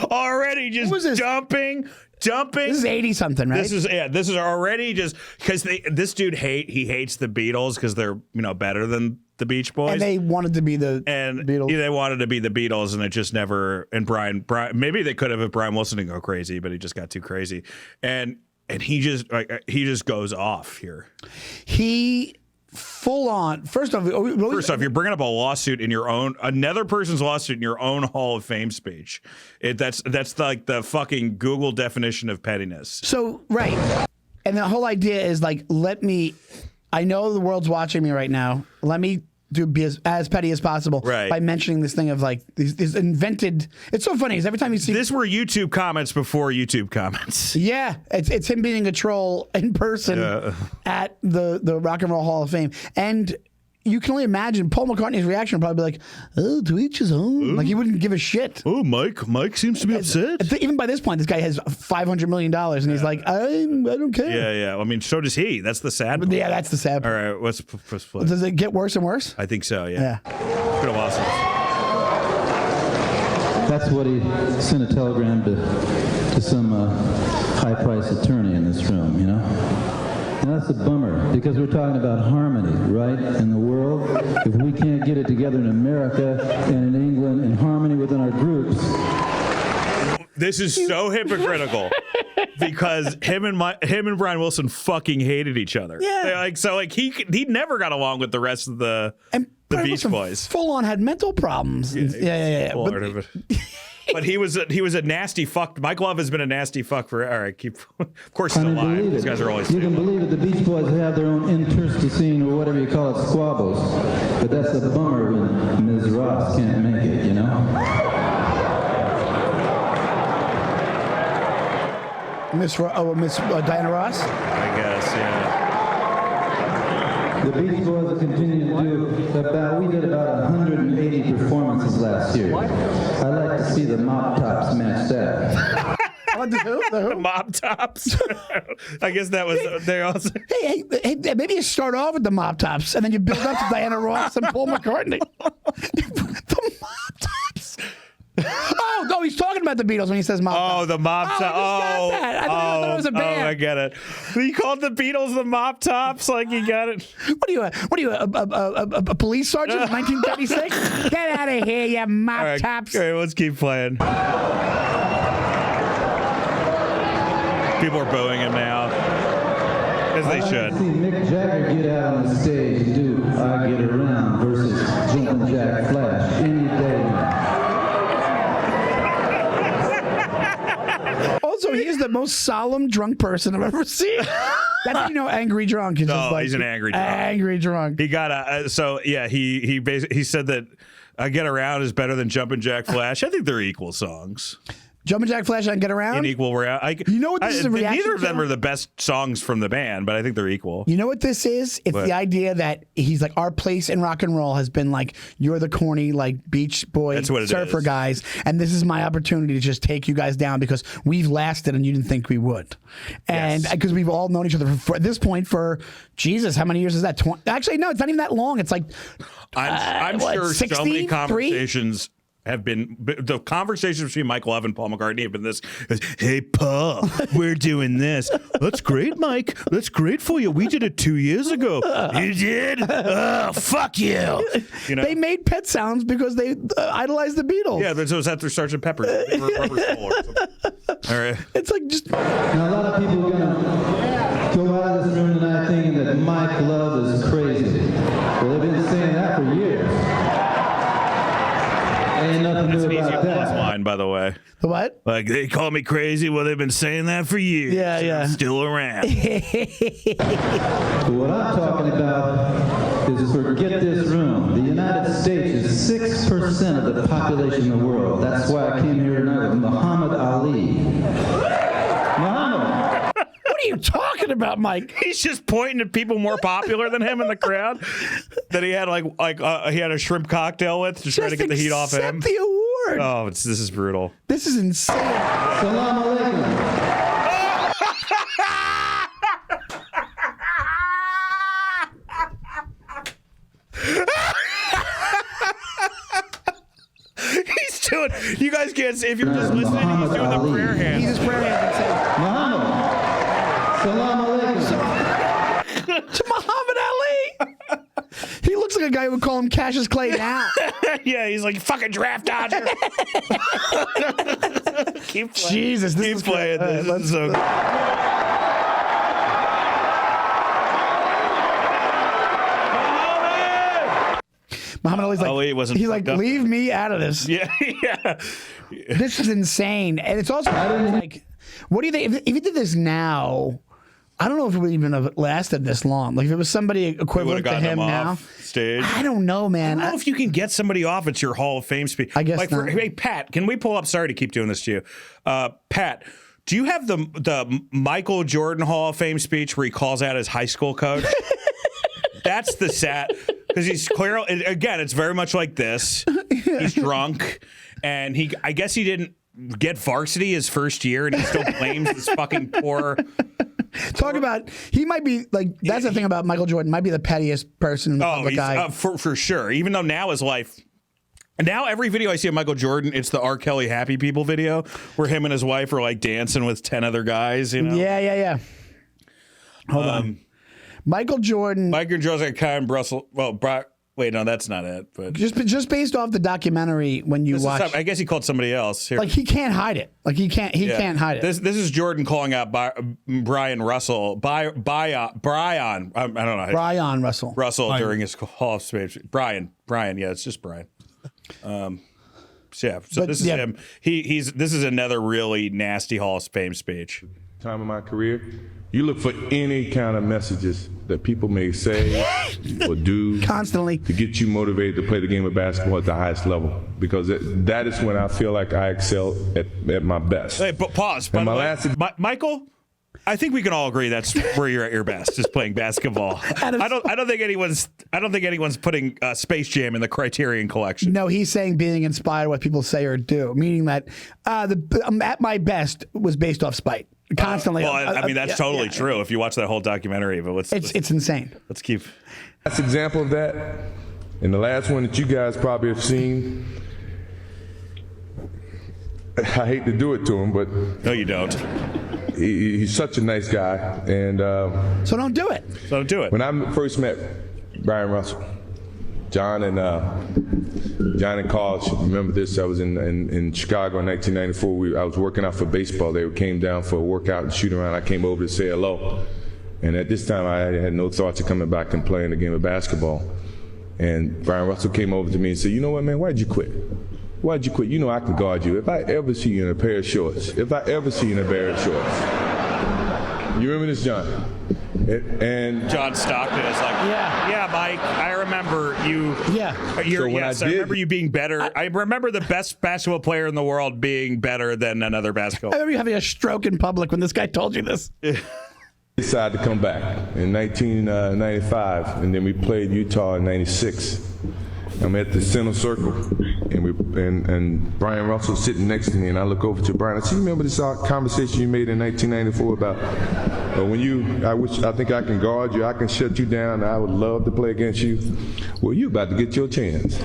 Already just jumping. This is 80-something, right? This is already just because this dude hates the Beatles because they're better than the Beach Boys. And they wanted to be the Beatles. Yeah, they wanted to be the Beatles, and it just never. And Brian maybe they could have if Brian Wilson didn't go crazy, but he just got too crazy, and he just goes off here. He. Full on. First off, you're bringing up a lawsuit in another person's lawsuit in your own Hall of Fame speech. That's like the fucking Google definition of pettiness. So right, and the whole idea is like, I know the world's watching me right now. Let me be as petty as possible by mentioning this thing of like these invented. It's so funny because every time you see this were YouTube comments before YouTube comments. Yeah, it's him being a troll in person at the Rock and Roll Hall of Fame, and you can only imagine Paul McCartney's reaction would probably be like, "Oh, to each his own." Like he wouldn't give a shit. Oh, Mike seems to be upset. Even by this point, this guy has $500 million, and he's like, I don't care. Yeah. I mean, so does he. That's the sad part. Yeah, that's the sad part. All right, let's play. Does it get worse and worse? I think so. Yeah. It's been a while since. That's what he sent a telegram to some high-priced attorney in this room, you know? And that's a bummer, because we're talking about harmony, right, in the world. If we can't get it together in America and in England in harmony within our groups. This is so hypocritical because him and Brian Wilson fucking hated each other. Yeah. He never got along with the rest of the Beach Boys. Full on had mental problems. Yeah. Part of it. But he was a nasty fuck. Mike Love has been a nasty fuck for. All right, keep. Of course, he's alive. These guys are always. You can believe it. The Beach Boys have their own intersticene or whatever you call it, squabbles. But that's a bummer when Ms. Ross can't make it. You know. Miss Diana Ross. I guess, yeah. The Beach Boys continue to do we did about 180 performances last year. I'd like to see the Mop Tops match that. The Mop Tops. I guess that was they also. Hey, maybe you start off with the Mop Tops and then you build up to Diana Ross and Paul McCartney. The Mop Tops. Oh, no, he's talking about the Beatles when he says Mop Tops. Oh, the Mop Tops. I thought it was a band. Oh, I get it. He called the Beatles the Mop Tops. Like you got it. What are you, a police sergeant in 1936? Get out of here, you Mop Tops. All right, let's keep playing. People are booing him now, as they should. I'd like to see Mick Jagger get out on the stage and do "I Get Around" versus Jumpin' Jack Flash any day. Also, he is the most solemn drunk person I've ever seen. That's how you know angry drunk. He's just like, he's an angry drunk. Angry drunk. He got a he basically said that "I Get Around" is better than "Jumpin' Jack Flash." I think they're equal songs. Jumpin' Jack Flash and Get Around? In equal round. You know what this is a reaction Neither of them to? are the best songs from the band, but I think they're equal. You know what this is? It's the idea that he's like, our place in rock and roll has been like, you're the corny, like, Beach Boy surfer guys, and this is my opportunity to just take you guys down because we've lasted and you didn't think we would. And because we've all known each other at this point for, Jesus, how many years is that? Actually, no, it's not even that long. It's like, I'm sure 60, so many conversations have been the conversations between Mike Love and Paul McCartney have been this. Hey, Paul, we're doing this. That's great, Mike. That's great for you. We did it 2 years ago. You did? Oh, fuck you. You know? They made Pet Sounds because they idolized the Beatles. Yeah, so it was after Sgt. Pepper's Rubber Soul or something. All right. It's like just. Now, a lot of people are gonna go out of this room tonight thinking that Mike Love is crazy. Well, they've been saying that for years. Ain't nothing That's an new easy about applause that. line, by the way. The what? Like, they call me crazy. Well, they've been saying that for years. Yeah, yeah. I'm still around. But what I'm talking about is forget this room. The United States is 6% of the population of the world. That's why I came here tonight with Muhammad Ali. Muhammad! What are you talking about, Mike? He's just pointing at people more popular than him in the crowd that he had he had a shrimp cocktail with to try to get the heat off him. Accept the award. Oh, this is brutal. This is insane. Salam alaikum. He's doing. You guys can't see if you're just listening. He's doing the prayer hands. He's prayer hands. Muhammad. Salam alaikum. To Muhammad Ali. He looks like a guy who would call him Cassius Clay now. Yeah, he's like fucking draft dodger. Keep playing. Jesus, this Keep is playing. Good. This is so good. Muhammad Ali's like, Ali wasn't he's like, fucked up. leave me out of this. Yeah, yeah. This is insane. And it's also like, what do you think? If you did this now, I don't know if it would even have lasted this long. Like if it was somebody equivalent to him now. Stage. I don't know, man. I don't know if you can get somebody off at your Hall of Fame speech. I guess like not. Hey, Pat, can we pull up? Sorry to keep doing this to you. Pat, do you have the Michael Jordan Hall of Fame speech where he calls out his high school coach? That's the sad, because he's clearly, again, it's very much like this. He's drunk, and I guess he didn't get varsity his first year, and he still blames this fucking poor. Talk about, he might be like, that's the thing about Michael Jordan, might be the pettiest person in the public eye. For sure. Even though now his life, and now every video I see of Michael Jordan, it's the R. Kelly Happy People video where him and his wife are like dancing with 10 other guys, you know? Yeah. Hold on. Michael Jordan like Karen Brussels. Well, wait, no, that's not it. But just based off the documentary, when you watch, I guess he called somebody else. Here. Like he can't hide it. Like he can't hide it. This is Jordan calling out Brian Russell. Brian. I don't know. Brian Russell during his Hall of Fame. Brian. Yeah, it's just Brian. Yeah. So But, this is yeah. him. This is another really nasty Hall of Fame speech. Time of my career, you look for any kind of messages that people may say or do Constantly to get you motivated to play the game of basketball at the highest level, because that is when I feel like I excel at my best. Hey, but pause. By the way, Michael, I think we can all agree that's where you're at your best, is playing basketball. I don't think anyone's putting Space Jam in the Criterion Collection. No, he's saying being inspired by what people say or do, meaning that at my best was based off spite. Constantly. Well, I mean, that's totally true if you watch that whole documentary. But it's insane. Let's keep. That's an example of that. And the last one that you guys probably have seen, I hate to do it to him, but no, you don't. He's such a nice guy, and so don't do it. So don't do it. When I first met Brian Russell, John and Carl should remember this. I was in Chicago in 1994. I was working out for baseball. They came down for a workout and shoot around. I came over to say hello. And at this time, I had no thoughts of coming back and playing a game of basketball. And Brian Russell came over to me and said, "You know what, man? Why'd you quit? Why'd you quit? You know I can guard you. If I ever see you in a pair of shorts, you remember this, John?" And John Stockton is like, yeah, Mike, I remember you. Yeah. I remember you being better. I remember the best basketball player in the world being better than another basketball. I remember you having a stroke in public when this guy told you this. Decided to come back in 1995, and then we played Utah in '96. I'm at the center circle, and Brian Russell sitting next to me, and I look over to Brian. I said, "You remember this conversation you made in 1994 about I think I can guard you, I can shut you down, I would love to play against you. Well, you about to get your chance."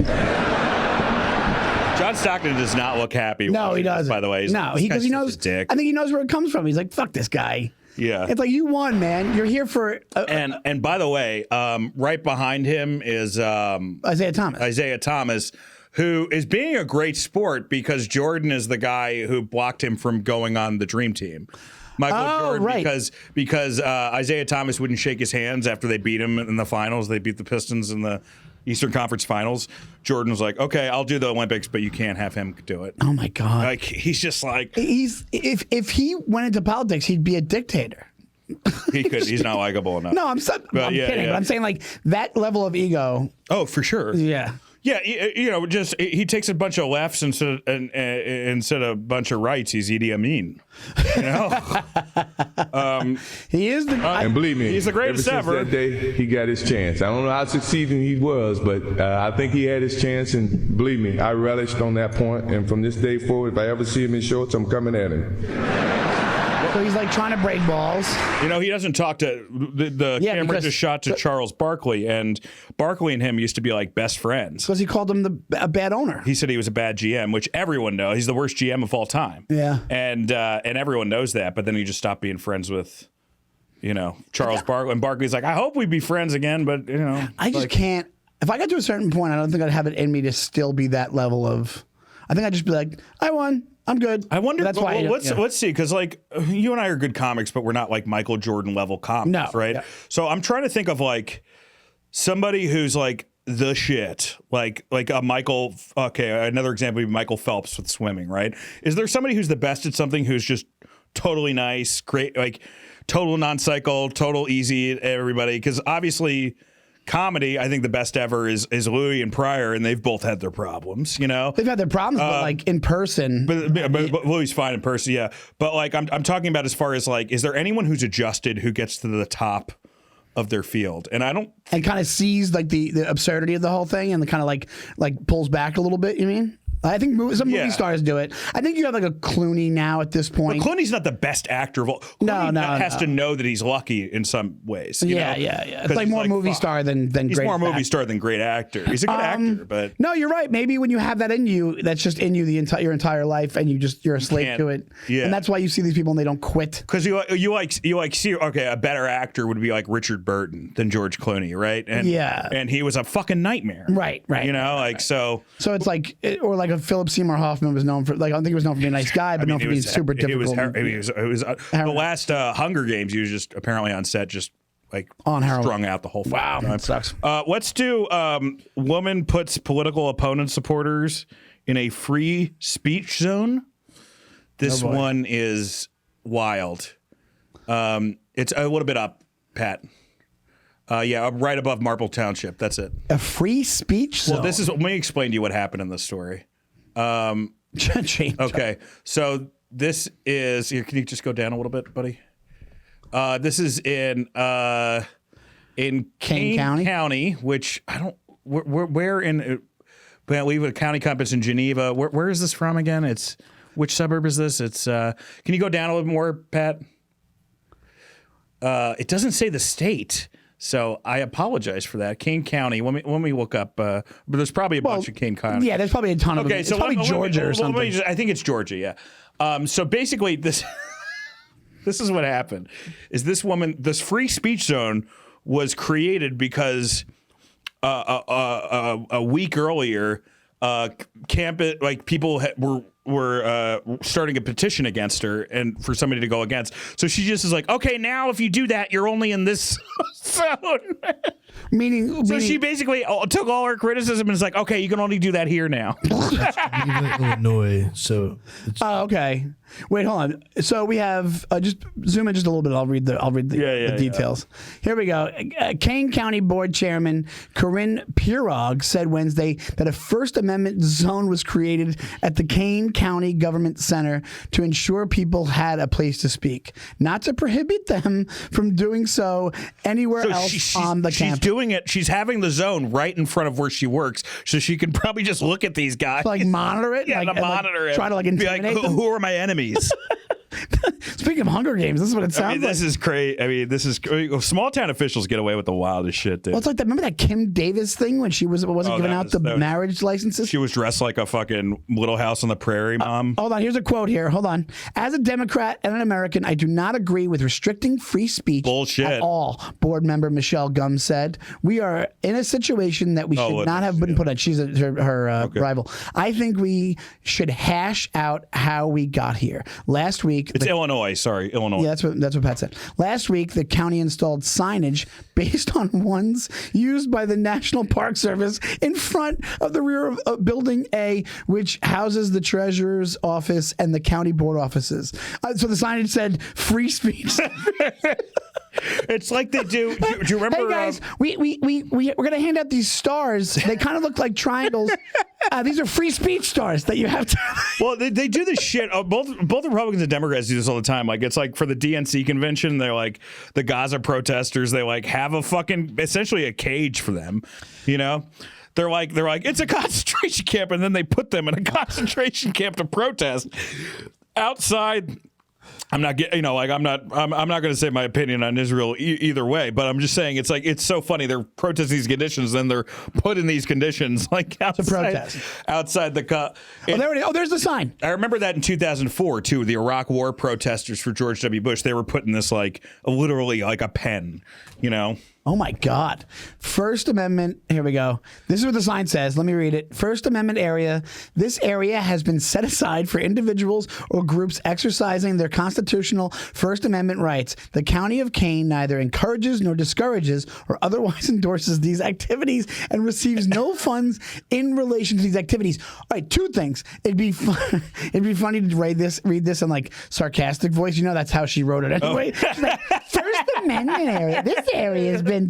John Stockton does not look happy. No, he doesn't. By the way, no, because he knows. I think he knows where it comes from. He's like, "Fuck this guy." Yeah, it's like, you won, man. You're here for. And by the way, right behind him is Isaiah Thomas. Isaiah Thomas, who is being a great sport because Jordan is the guy who blocked him from going on the Dream Team. Michael Jordan, right. because Isaiah Thomas wouldn't shake his hands after they beat him in the finals. They beat the Pistons in the Eastern Conference Finals. Jordan was like, "Okay, I'll do the Olympics, but you can't have him do it." Oh my God! Like, he's just like, if he went into politics, he'd be a dictator. He could. He's not likable enough. No, I'm kidding. But I'm saying, like, that level of ego. Oh, for sure. Yeah. Yeah, just he takes a bunch of lefts instead of a bunch of rights. He's Idi Amin. You know, he is the. And believe me, he's the greatest ever. ever. Since that day, he got his chance. I don't know how succeeding he was, but I think he had his chance. And believe me, I relished on that point. And from this day forward, if I ever see him in shorts, I'm coming at him. So he's like trying to break balls. You know, he doesn't talk to the camera. Just shot to Charles Barkley, and Barkley and him used to be like best friends. Because he called him a bad owner. He said he was a bad GM, which everyone knows. He's the worst GM of all time. Yeah, and everyone knows that. But then he just stopped being friends with, Charles Barkley. And Barkley's like, "I hope we be friends again," but I just can't. If I got to a certain point, I don't think I'd have it in me to still be that level of. I think I'd just be like, "I won. I'm good." I wonder. That's why. Let's see, because like you and I are good comics, but we're not like Michael Jordan level comics, right? Yeah. So I'm trying to think of like somebody who's like the shit, like a Michael. Okay, another example would be Michael Phelps with swimming, right? Is there somebody who's the best at something who's just totally nice, great, like total non-cycle, total easy at everybody? Because obviously. Comedy, I think the best ever is Louis and Pryor, and they've both had their problems. They've had their problems, but like in person. But Louis fine in person, yeah. But like I'm talking about as far as like, is there anyone who's adjusted who gets to the top of their field? And I don't. And kind of sees like the absurdity of the whole thing, and kind of like pulls back a little bit. You mean? I think some movie stars do it. I think you have like a Clooney now at this point. But Clooney's not the best actor of all. Clooney has to know that he's lucky in some ways. Yeah. It's like more movie star than great. He's more movie star than great actor. He's a good actor, but no, you're right. Maybe when you have that in you, that's just in you your entire life, and you're a slave to it. Yeah, and that's why you see these people and they don't quit. Because you see, okay, a better actor would be like Richard Burton than George Clooney, right? And and he was a fucking nightmare. Right. So it's like or like a Philip Seymour Hoffman was known for, like, I don't think he was known for being a nice guy, but known for being super difficult. It was the last Hunger Games. He was just apparently on set, just like on heroin, strung out the whole thing. Wow, that sucks. Let's do woman puts political opponent supporters in a free speech zone. This one is wild. It's a little bit up, Pat. Yeah, right above Marple Township. That's it. A free speech zone? Well, let me explain to you what happened in this story. Okay, so this is here. Can you just go down a little bit, buddy? This is in Kane County, which I don't. Where in? We have a county campus in Geneva. Where is this from again? It's which suburb is this? It's. Can you go down a little more, Pat? It doesn't say the state. So I apologize for that. Kane County. Let me look up. But there's probably a bunch of Kane County. Yeah, there's probably a ton of them. It's probably Georgia or something. I think it's Georgia. Yeah. So basically, this is what happened. Is this woman? This free speech zone was created because a week earlier, people were starting a petition against her and for somebody to go against. So she just is like, okay, now if you do that, you're only in this zone. Meaning, she basically took all her criticism and is like, okay, you can only do that here now. Illinois. So. Okay. Wait, hold on. So we have just zoom in just a little bit. I'll read the details. Here we go. Kane County Board Chairman Corinne Pirog said Wednesday that a First Amendment zone was created at the Kane County Government Center to ensure people had a place to speak, not to prohibit them from doing so anywhere else on the campus. She's doing it. She's having the zone right in front of where she works, so she can probably just look at these guys, like monitor it, monitor it, try to intimidate them. Who are my enemies? Speaking of Hunger Games, this is what it sounds like. This is crazy. I mean, this is small town officials get away with the wildest shit, dude. Well, it's like that. Remember that Kim Davis thing when she wasn't giving out the marriage licenses? She was dressed like a fucking Little House on the Prairie mom. Hold on. Here's a quote here. Hold on. As a Democrat and an American, I do not agree with restricting free speech at all, board member Michelle Gum said. We are in a situation that we should not have been put in. She's her rival. I think we should hash out how we got here. Last week, it's Illinois. Sorry, Illinois. Yeah, that's what Pat said. Last week, the county installed signage based on ones used by the National Park Service in front of the rear of Building A, which houses the treasurer's office and the county board offices. So the signage said "free speech." It's like they do. Do you remember? Hey guys, we're gonna hand out these stars. They kind of look like triangles. These are free speech stars that you have to. Well, they do this shit. Both Republicans and Democrats do this all the time. Like it's like for the DNC convention, they're like the Gaza protesters. They like have a fucking essentially a cage for them. You know. They're like it's a concentration camp, and then they put them in a concentration camp to protest outside. I'm not getting, I'm not going to say my opinion on Israel either way, but I'm just saying it's so funny. They're protesting these conditions, then they're put in these conditions like outside the cut. There's the sign. I remember that in 2004 too. The Iraq War protesters for George W. Bush, they were put in this literally like a pen, Oh my God. First Amendment. Here we go. This is what the sign says. Let me read it. First Amendment area. This area has been set aside for individuals or groups exercising their constitutional First Amendment rights. The County of Kane neither encourages nor discourages or otherwise endorses these activities and receives no funds in relation to these activities. All right, two things. It'd be funny to read this in sarcastic voice. That's how she wrote it anyway. First Amendment area. This area has been.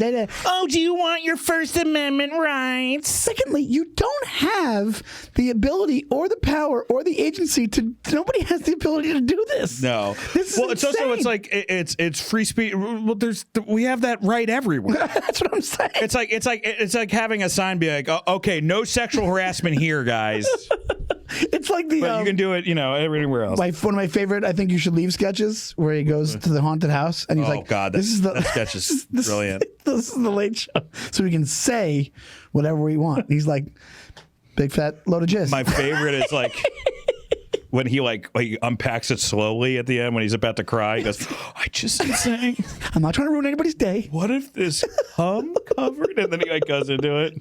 Oh, do you want your First Amendment rights? Secondly, you don't have the ability or the power or the agency to. Nobody has the ability to do this. No. This is insane. It's also it's free speech. Well, we have that right everywhere. That's what I'm saying. It's like having a sign be like, oh, okay, no sexual harassment here, guys. It's like but you can do it, everywhere else. One of my favorite, I think you should leave sketches, where he goes to the haunted house and he's like, God, that sketch is brilliant. This is the Late Show, so we can say whatever we want. He's like, big fat load of jizz. My favorite is when he unpacks it slowly at the end when he's about to cry. He goes, I just am saying, I'm not trying to ruin anybody's day. What if this covered? And then he goes into it.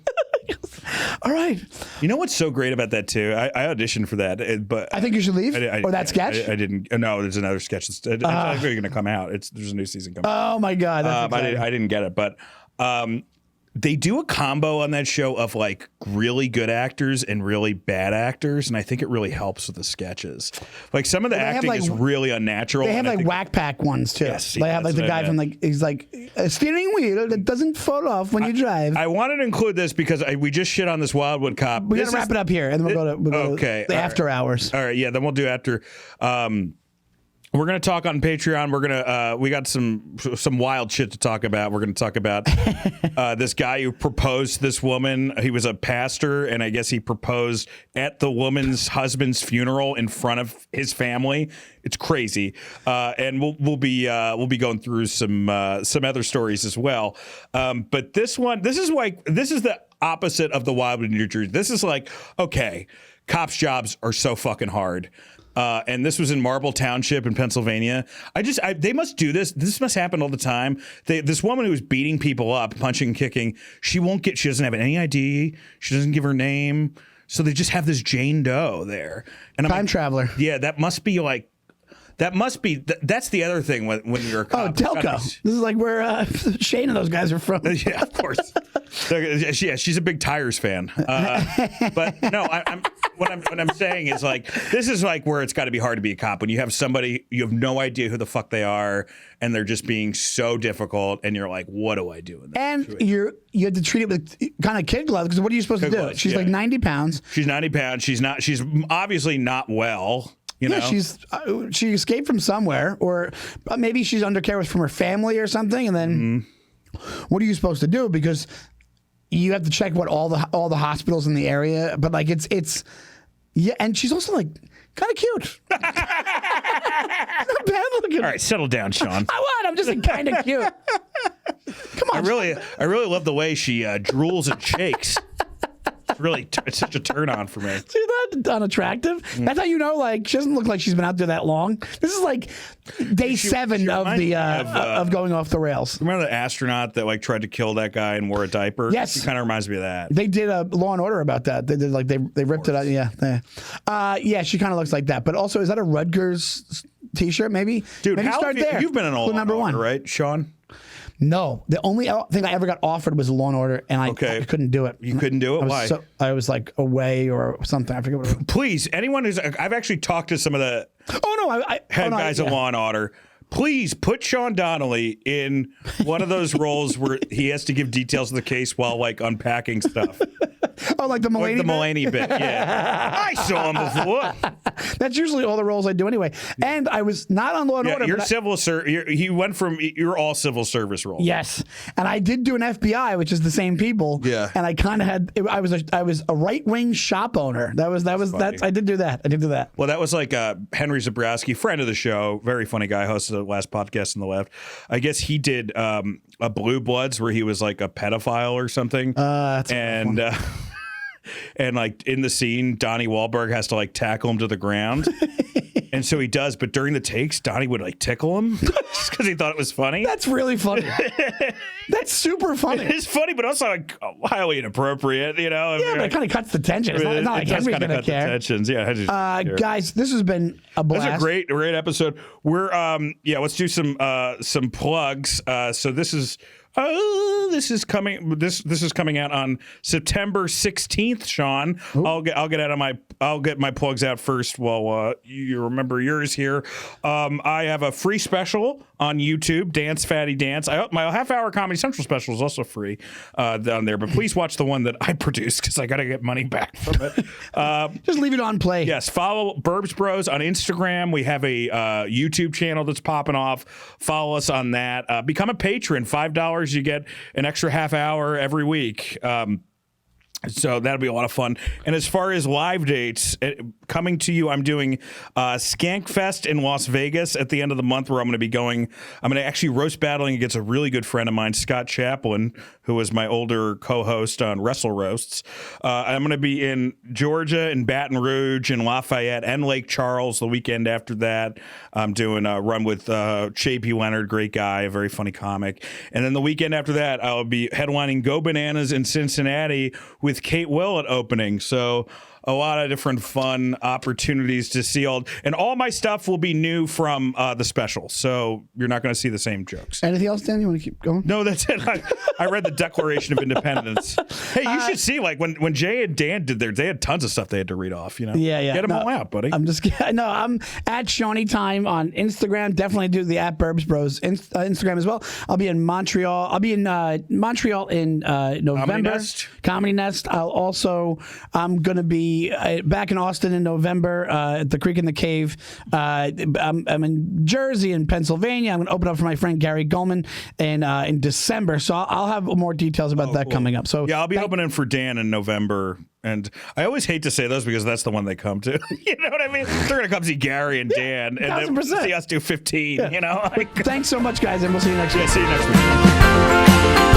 All right. You know what's so great about that too? I auditioned for that, but I think you should leave. Or that sketch. I didn't. No, there's another sketch. It's actually going to come out. There's a new season coming. Oh my God! That's I didn't get it, but they do a combo on that show of like really good actors and really bad actors, and I think it really helps with the sketches. Like some of the acting is really unnatural. They have like whack pack ones too. Yes, they have like the guy from like he's like a steering wheel that doesn't fall off when you drive. I wanted to include this because we just shit on this Wildwood Cop. We gotta wrap it up here, and then we'll go to the after hours. All right, yeah, then we'll do after. We're gonna talk on Patreon. We're gonna we got some wild shit to talk about. We're gonna talk about this guy who proposed to this woman. He was a pastor, and I guess he proposed at the woman's husband's funeral in front of his family. It's crazy, and we'll be going through some other stories as well. But this is the opposite of the Wildwood, New Jersey. This is like, okay, cops' jobs are so fucking hard. And this was in Marble Township in Pennsylvania. They must do this. This must happen all the time. This woman who was beating people up, punching, kicking, she doesn't have any ID. She doesn't give her name. So they just have this Jane Doe there. And I'm Time traveler. Yeah, that's the other thing when you're a cop. Oh, Delco. This is like where Shane and those guys are from. Yeah, of course. Yeah, she's a big Tires fan. But no, what I'm saying is like this is like where it's got to be hard to be a cop when you have somebody you have no idea who the fuck they are and they're just being so difficult and you're like, what do I do in that And situation? you had to treat it with kind of kid gloves because what are you supposed to do? She's like 90 pounds. She's 90 pounds. She's obviously not well. You know? She escaped from somewhere, or maybe she's under care from her family or something. And then, what are you supposed to do? Because you have to check what all the hospitals in the area. But like it's and she's also like kind of cute. Not bad looking. All right, settle down, Sean. I'm just kind of cute. Come on. I really love the way she drools and shakes. It's such a turn on for me. See that unattractive? That's how you know, like, she doesn't look like she's been out there that long. This is like day 7 of going off the rails. Remember the astronaut that like tried to kill that guy and wore a diaper? Yes. She kind of reminds me of that. They did a Law and Order about that. They did like they ripped it out. Yeah, she kind of looks like that. But also, is that a Rutgers t-shirt? Maybe, dude. Maybe start there. You've been in all number one, right, Sean? No, the only thing I ever got offered was a Law and Order, and I couldn't do it. You couldn't do it? Why? I was like away or something. I forget what it was. Please, anyone I've actually talked to some of the head guys at Law and Order. Please put Sean Donnelly in one of those roles where he has to give details of the case while like unpacking stuff. Oh, like the Mulaney bit? The Mulaney bit, yeah. I saw him before. That's usually all the roles I do anyway. And I was not on Law and Order. You're all civil service roles. Yes, and I did do an FBI, which is the same people. Yeah, and I kind of had. I was a right wing shop owner. I did do that. Well, that was like Henry Zabrowski, friend of the show, very funny guy, hosted the last podcast on the left. I guess he did a Blue Bloods where he was like a pedophile or something. And like in the scene, Donnie Wahlberg has to like tackle him to the ground. And so he does. But during the takes, Donnie would like tickle him just because he thought it was funny. That's really funny. That's super funny. It's funny, but also like highly inappropriate, you know? Yeah, but it kind of cuts the tension. It's not like Henry's going to care. The tensions. Yeah, guys, this has been a blast. That's a great episode. We're, let's do some plugs. So this is coming out on September 16th, Sean. I'll get my plugs out first while you remember yours here. I have a free special on YouTube, Dance Fatty Dance. My half-hour Comedy Central special is also free down there, but please watch the one that I produced because I got to get money back from it. Just leave it on play. Yes, follow Burbs Bros on Instagram. We have a YouTube channel that's popping off. Follow us on that. Become a patron. $5. You get an extra half hour every week. So that'll be a lot of fun. And as far as live dates coming to you, I'm doing Skankfest in Las Vegas at the end of the month where I'm going to actually roast battling against a really good friend of mine, Scott Chaplin, who was my older co-host on Wrestle Roasts. I'm going to be in Georgia and Baton Rouge and Lafayette and Lake Charles the weekend after that. I'm doing a run with Chapey Leonard, great guy, a very funny comic. And then the weekend after that, I'll be headlining Go Bananas in Cincinnati with Kate Willett opening. So a lot of different fun opportunities to see and all my stuff will be new from the special. So you're not going to see the same jokes. Anything else, Dan? You want to keep going? No, that's it. I read the Declaration of Independence. Hey, you should see like when Jay and Dan did theirs, they had tons of stuff they had to read off. Yeah. Get them all out, buddy. I'm at Shawnee Time on Instagram. Definitely do the at Burbs Bros Instagram as well. I'll be in Montreal. I'll be in Montreal in November. Comedy Nest. I'm going to be back in Austin in November at the Creek in the Cave. I'm in Jersey and Pennsylvania. I'm going to open up for my friend Gary Goldman in December. So I'll have more details about that coming up. So yeah, I'll be opening for Dan in November. And I always hate to say those because that's the one they come to. You know what I mean? They're going to come see Gary and Dan and then see us do 15, Thanks so much, guys, and we'll see you next week. See you next week.